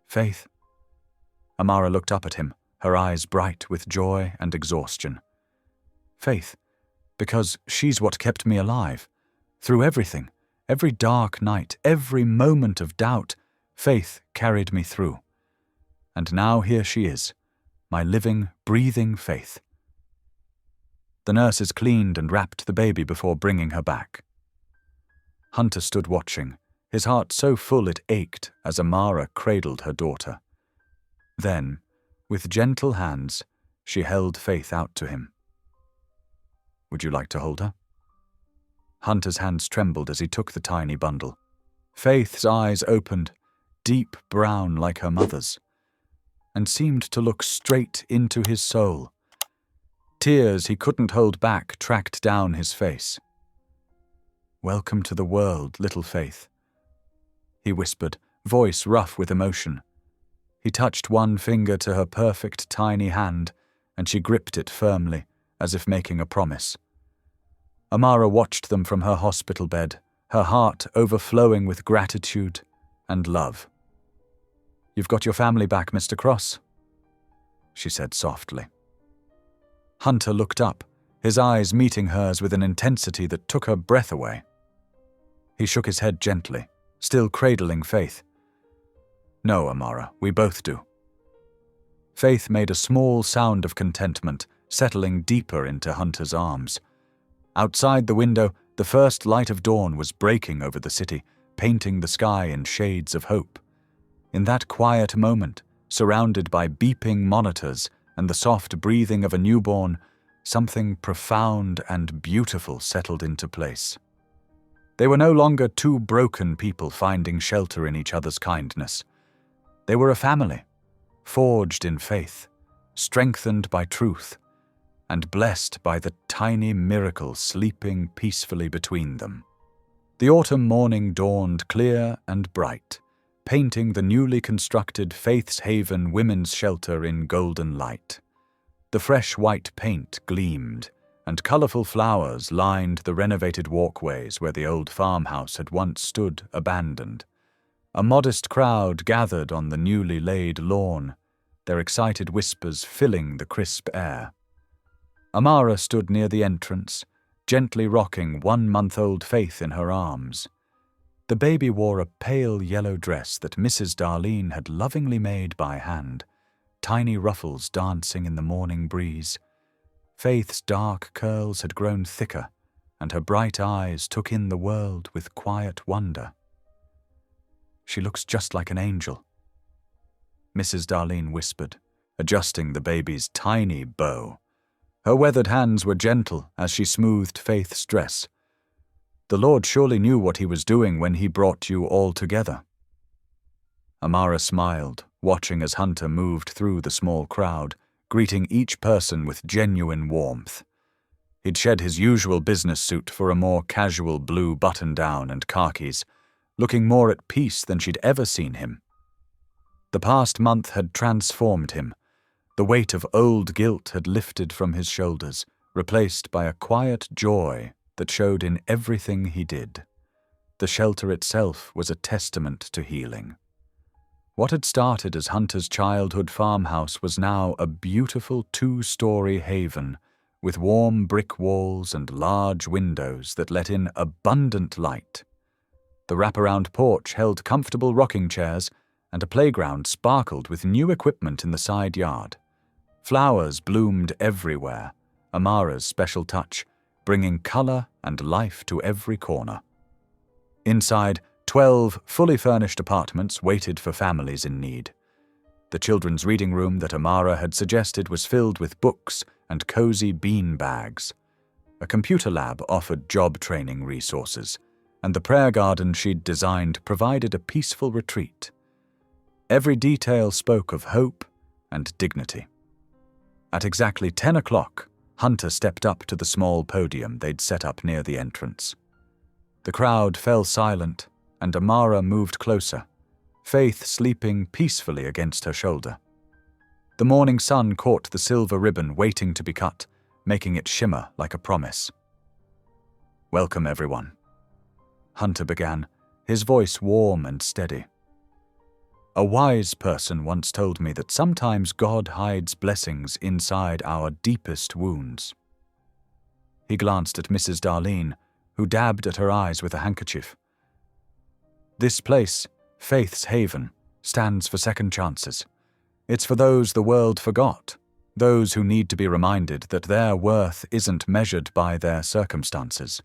"Faith?" Amara looked up at him, her eyes bright with joy and exhaustion. "Faith, because she's what kept me alive. Through everything, every dark night, every moment of doubt, Faith carried me through. And now here she is, my living, breathing Faith." The nurses cleaned and wrapped the baby before bringing her back. Hunter stood watching, his heart so full it ached as Amara cradled her daughter. Then, with gentle hands, she held Faith out to him. "Would you like to hold her?" Hunter's hands trembled as he took the tiny bundle. Faith's eyes opened, deep brown like her mother's, and seemed to look straight into his soul. Tears he couldn't hold back tracked down his face. "Welcome to the world, little Faith," he whispered, voice rough with emotion. He touched one finger to her perfect tiny hand, and she gripped it firmly, as if making a promise. Amara watched them from her hospital bed, her heart overflowing with gratitude and love. "You've got your family back, Mr. Cross," she said softly. Hunter looked up, his eyes meeting hers with an intensity that took her breath away. He shook his head gently, still cradling Faith. "No, Amara, we both do." Faith made a small sound of contentment, settling deeper into Hunter's arms. Outside the window, the first light of dawn was breaking over the city, painting the sky in shades of hope. In that quiet moment, surrounded by beeping monitors and the soft breathing of a newborn, something profound and beautiful settled into place. They were no longer two broken people finding shelter in each other's kindness. They were a family, forged in faith, strengthened by truth, and blessed by the tiny miracle sleeping peacefully between them. The autumn morning dawned clear and bright, painting the newly constructed Faith's Haven Women's Shelter in golden light. The fresh white paint gleamed, and colourful flowers lined the renovated walkways where the old farmhouse had once stood abandoned. A modest crowd gathered on the newly laid lawn, their excited whispers filling the crisp air. Amara stood near the entrance, gently rocking 1-month-old Faith in her arms. The baby wore a pale yellow dress that Mrs. Darlene had lovingly made by hand, tiny ruffles dancing in the morning breeze. Faith's dark curls had grown thicker, and her bright eyes took in the world with quiet wonder. "She looks just like an angel," Mrs. Darlene whispered, adjusting the baby's tiny bow. Her weathered hands were gentle as she smoothed Faith's dress. "The Lord surely knew what he was doing when he brought you all together." Amara smiled, watching as Hunter moved through the small crowd, greeting each person with genuine warmth. He'd shed his usual business suit for a more casual blue button-down and khakis, looking more at peace than she'd ever seen him. The past month had transformed him. The weight of old guilt had lifted from his shoulders, replaced by a quiet joy that showed in everything he did. The shelter itself was a testament to healing. What had started as Hunter's childhood farmhouse was now a beautiful 2-story haven, with warm brick walls and large windows that let in abundant light. The wraparound porch held comfortable rocking chairs, and a playground sparkled with new equipment in the side yard. Flowers bloomed everywhere, Amara's special touch, bringing color and life to every corner. Inside, 12 fully furnished apartments waited for families in need. The children's reading room that Amara had suggested was filled with books and cozy bean bags. A computer lab offered job training resources, and the prayer garden she'd designed provided a peaceful retreat. Every detail spoke of hope and dignity. At exactly 10 o'clock, Hunter stepped up to the small podium they'd set up near the entrance. The crowd fell silent, and Amara moved closer, Faith sleeping peacefully against her shoulder. The morning sun caught the silver ribbon waiting to be cut, making it shimmer like a promise. "Welcome, everyone," Hunter began, his voice warm and steady. "A wise person once told me that sometimes God hides blessings inside our deepest wounds." He glanced at Mrs. Darlene, who dabbed at her eyes with a handkerchief. "This place, Faith's Haven, stands for second chances. It's for those the world forgot, those who need to be reminded that their worth isn't measured by their circumstances."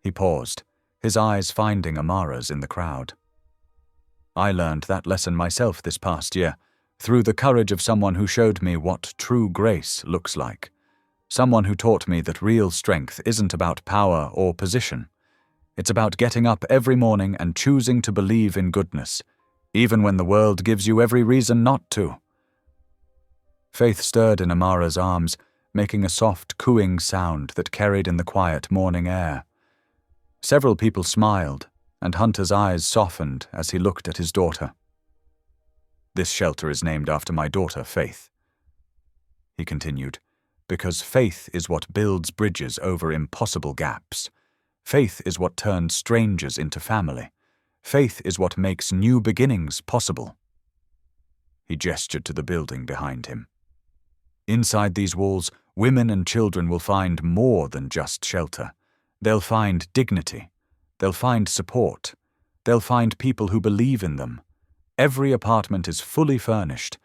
He paused, his eyes finding Amara's in the crowd. "I learned that lesson myself this past year, through the courage of someone who showed me what true grace looks like. Someone who taught me that real strength isn't about power or position. It's about getting up every morning and choosing to believe in goodness, even when the world gives you every reason not to." Faith stirred in Amara's arms, making a soft, cooing sound that carried in the quiet morning air. Several people smiled, and Hunter's eyes softened as he looked at his daughter. "This shelter is named after my daughter, Faith," he continued, "because faith is what builds bridges over impossible gaps. Faith is what turns strangers into family. Faith is what makes new beginnings possible." He gestured to the building behind him. "Inside these walls, women and children will find more than just shelter. They'll find dignity. They'll find support. They'll find people who believe in them. Every apartment is fully furnished.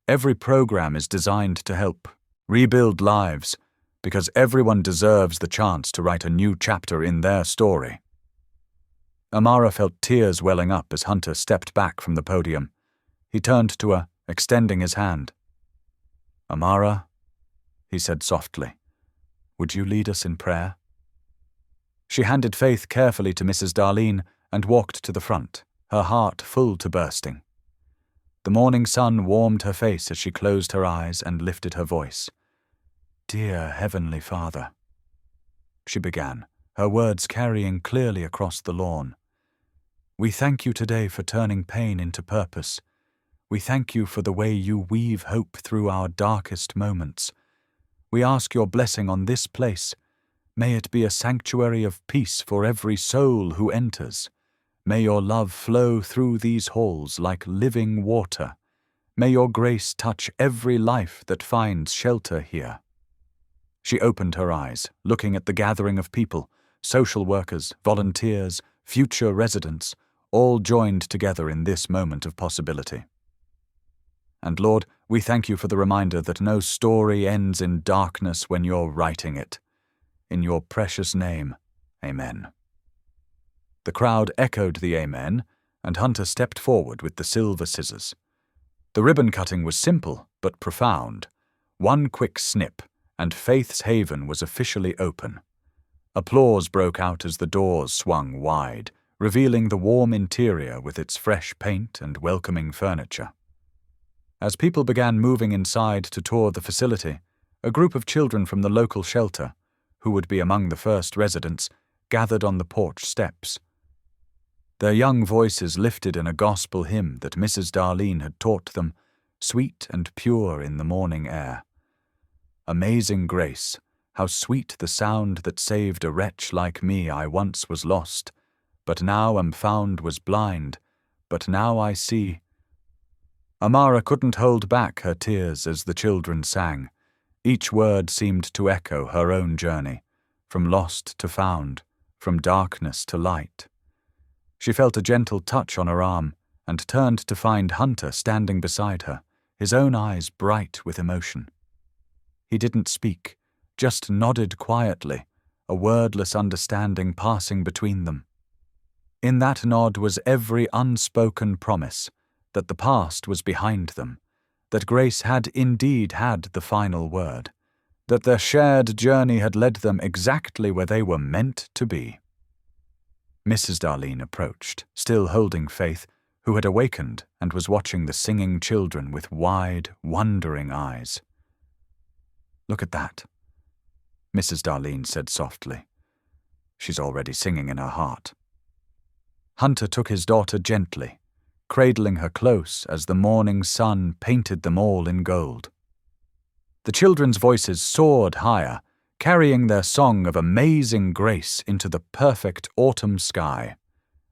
Every program is designed to help rebuild lives, because everyone deserves the chance to write a new chapter in their story." Amara felt tears welling up as Hunter stepped back from the podium. He turned to her, extending his hand. "Amara," he said softly, "would you lead us in prayer?" She handed Faith carefully to Mrs. Darlene and walked to the front, her heart full to bursting. The morning sun warmed her face as she closed her eyes and lifted her voice. "Dear Heavenly Father," she began, her words carrying clearly across the lawn. "We thank you today for turning pain into purpose. We thank you for the way you weave hope through our darkest moments. We ask your blessing on this place. May it be a sanctuary of peace for every soul who enters. May your love flow through these halls like living water. May your grace touch every life that finds shelter here." She opened her eyes, looking at the gathering of people, social workers, volunteers, future residents, all joined together in this moment of possibility. "And Lord, we thank you for the reminder that no story ends in darkness when you're writing it. In your precious name, amen." The crowd echoed the amen, and Hunter stepped forward with the silver scissors. The ribbon cutting was simple but profound. One quick snip, and Faith's haven was officially open. Applause broke out as the doors swung wide, revealing the warm interior with its fresh paint and welcoming furniture. As people began moving inside to tour the facility, a group of children from the local shelter, who would be among the first residents, gathered on the porch steps. Their young voices lifted in a gospel hymn that Mrs. Darlene had taught them, sweet and pure in the morning air. "Amazing grace, how sweet the sound that saved a wretch like me. I once was lost, but now am found, was blind, but now I see." Amara couldn't hold back her tears as the children sang. Each word seemed to echo her own journey, from lost to found, from darkness to light. She felt a gentle touch on her arm and turned to find Hunter standing beside her, his own eyes bright with emotion. He didn't speak, just nodded quietly, a wordless understanding passing between them. In that nod was every unspoken promise that the past was behind them, that grace had indeed had the final word, that their shared journey had led them exactly where they were meant to be. Mrs. Darlene approached, still holding Faith, who had awakened and was watching the singing children with wide, wondering eyes. "Look at that," Mrs. Darlene said softly. "She's already singing in her heart." Hunter took his daughter gently, cradling her close as the morning sun painted them all in gold. The children's voices soared higher, carrying their song of amazing grace into the perfect autumn sky.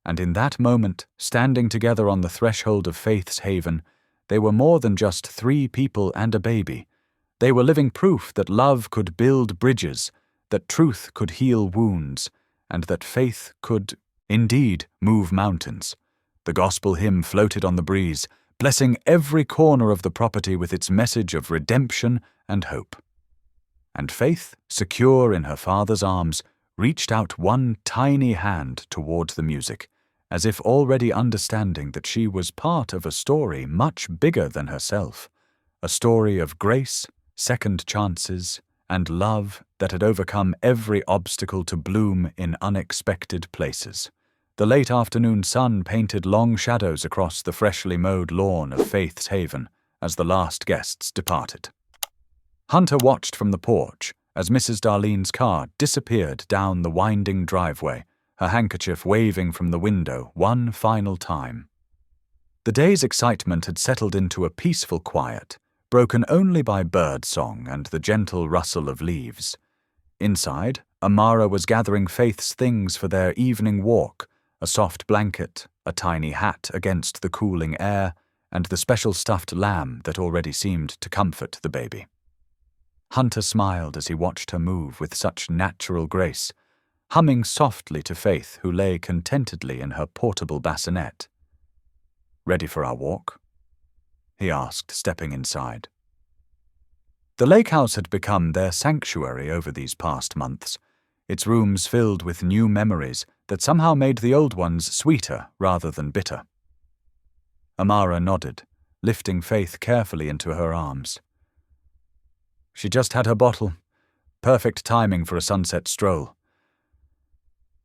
And in that moment, standing together on the threshold of Faith's haven, they were more than just 3 people and a baby. They were living proof that love could build bridges, that truth could heal wounds, and that faith could, indeed, move mountains. The gospel hymn floated on the breeze, blessing every corner of the property with its message of redemption and hope. And Faith, secure in her father's arms, reached out one tiny hand toward the music, as if already understanding that she was part of a story much bigger than herself, a story of grace, second chances, and love that had overcome every obstacle to bloom in unexpected places. The late afternoon sun painted long shadows across the freshly mowed lawn of Faith's Haven as the last guests departed. Hunter watched from the porch as Mrs. Darlene's car disappeared down the winding driveway, her handkerchief waving from the window one final time. The day's excitement had settled into a peaceful quiet, broken only by bird song and the gentle rustle of leaves. Inside, Amara was gathering Faith's things for their evening walk, a soft blanket, a tiny hat against the cooling air, and the special stuffed lamb that already seemed to comfort the baby. Hunter smiled as he watched her move with such natural grace, humming softly to Faith, who lay contentedly in her portable bassinet. "Ready for our walk?" he asked, stepping inside. The lake house had become their sanctuary over these past months, its rooms filled with new memories that somehow made the old ones sweeter rather than bitter. Amara nodded, lifting Faith carefully into her arms. She just had her bottle. Perfect timing for a sunset stroll.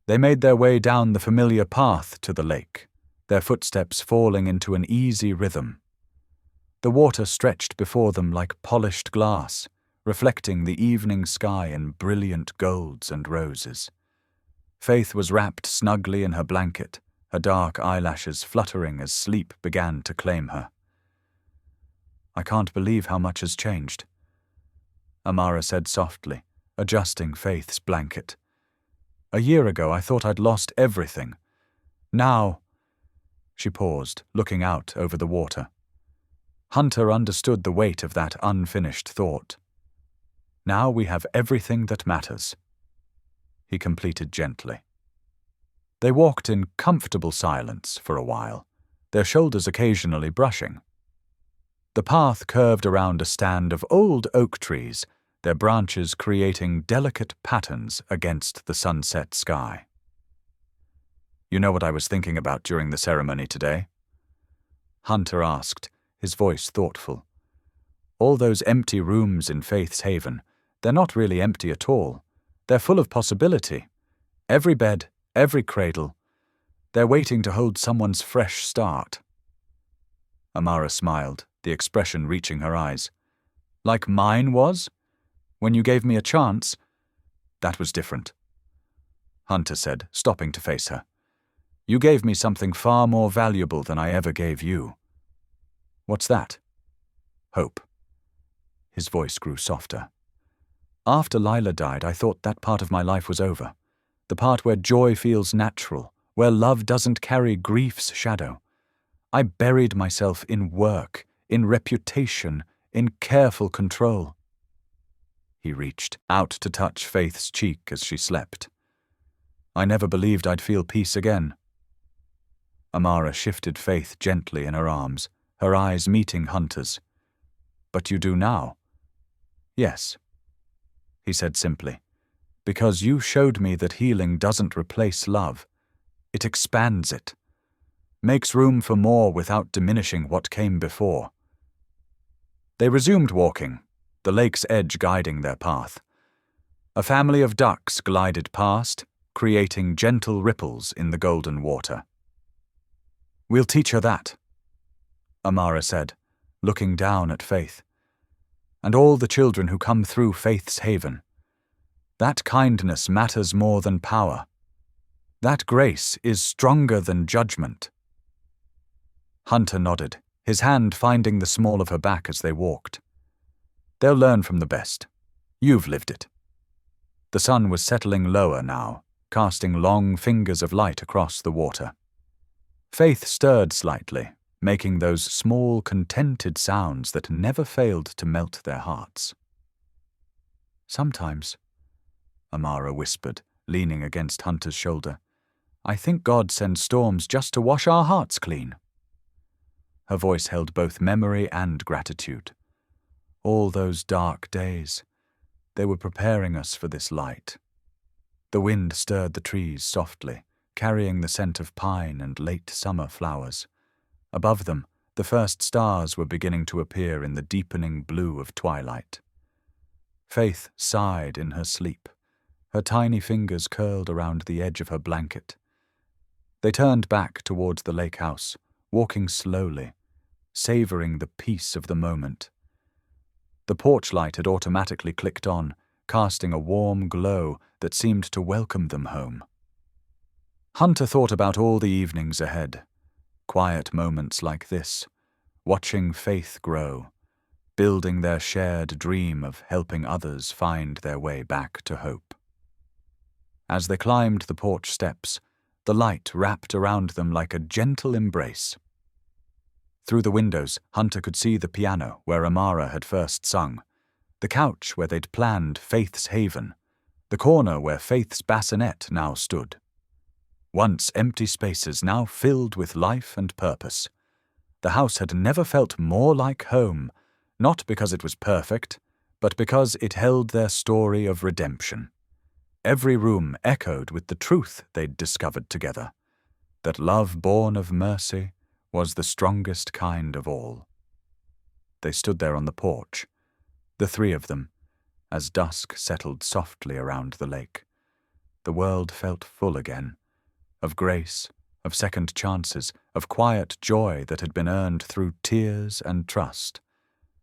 They made their way down the familiar path to the lake, their footsteps falling into an easy rhythm. The water stretched before them like polished glass, reflecting the evening sky in brilliant golds and roses. Faith was wrapped snugly in her blanket, her dark eyelashes fluttering as sleep began to claim her. "I can't believe how much has changed," Amara said softly, adjusting Faith's blanket. "A year ago I thought I'd lost everything. Now—" She paused, looking out over the water. Hunter understood the weight of that unfinished thought. "Now we have everything that matters," he completed gently. They walked in comfortable silence for a while, their shoulders occasionally brushing. The path curved around a stand of old oak trees, their branches creating delicate patterns against the sunset sky. "You know what I was thinking about during the ceremony today?" Hunter asked, his voice thoughtful. "All those empty rooms in Faith's Haven, they're not really empty at all. They're full of possibility. Every bed, every cradle. They're waiting to hold someone's fresh start." Amara smiled, the expression reaching her eyes. "Like mine was? When you gave me a chance?" "That was different," Hunter said, stopping to face her. "You gave me something far more valuable than I ever gave you." "What's that?" "Hope." His voice grew softer. "After Lila died, I thought that part of my life was over. The part where joy feels natural, where love doesn't carry grief's shadow. I buried myself in work, in reputation, in careful control." He reached out to touch Faith's cheek as she slept. "I never believed I'd feel peace again." Amara shifted Faith gently in her arms, her eyes meeting Hunter's. "But you do now?" "Yes," he said simply, "because you showed me that healing doesn't replace love. It expands it, makes room for more without diminishing what came before." They resumed walking, the lake's edge guiding their path. A family of ducks glided past, creating gentle ripples in the golden water. "We'll teach her that," Amara said, looking down at Faith. "And all the children who come through Faith's Haven. That kindness matters more than power. That grace is stronger than judgment." Hunter nodded, his hand finding the small of her back as they walked. "They'll learn from the best. You've lived it." The sun was settling lower now, casting long fingers of light across the water. Faith stirred slightly, making those small, contented sounds that never failed to melt their hearts. "Sometimes," Amara whispered, leaning against Hunter's shoulder, "I think God sends storms just to wash our hearts clean." Her voice held both memory and gratitude. All those dark days, they were preparing us for this light. The wind stirred the trees softly, carrying the scent of pine and late summer flowers. Above them, the first stars were beginning to appear in the deepening blue of twilight. Faith sighed in her sleep, her tiny fingers curled around the edge of her blanket. They turned back towards the lake house, walking slowly, savoring the peace of the moment. The porch light had automatically clicked on, casting a warm glow that seemed to welcome them home. Hunter thought about all the evenings ahead, quiet moments like this, watching Faith grow, building their shared dream of helping others find their way back to hope. As they climbed the porch steps, the light wrapped around them like a gentle embrace. Through the windows, Hunter could see the piano where Amara had first sung, the couch where they'd planned Faith's haven, the corner where Faith's bassinet now stood. Once empty spaces now filled with life and purpose. The house had never felt more like home, not because it was perfect, but because it held their story of redemption. Every room echoed with the truth they'd discovered together, that love born of mercy was the strongest kind of all. They stood there on the porch, the three of them, as dusk settled softly around the lake. The world felt full again, of grace, of second chances, of quiet joy that had been earned through tears and trust.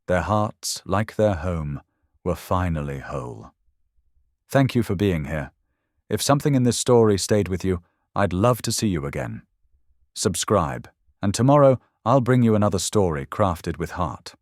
Their hearts, like their home, were finally whole. Thank you for being here. If something in this story stayed with you, I'd love to see you again. Subscribe, and tomorrow I'll bring you another story crafted with heart.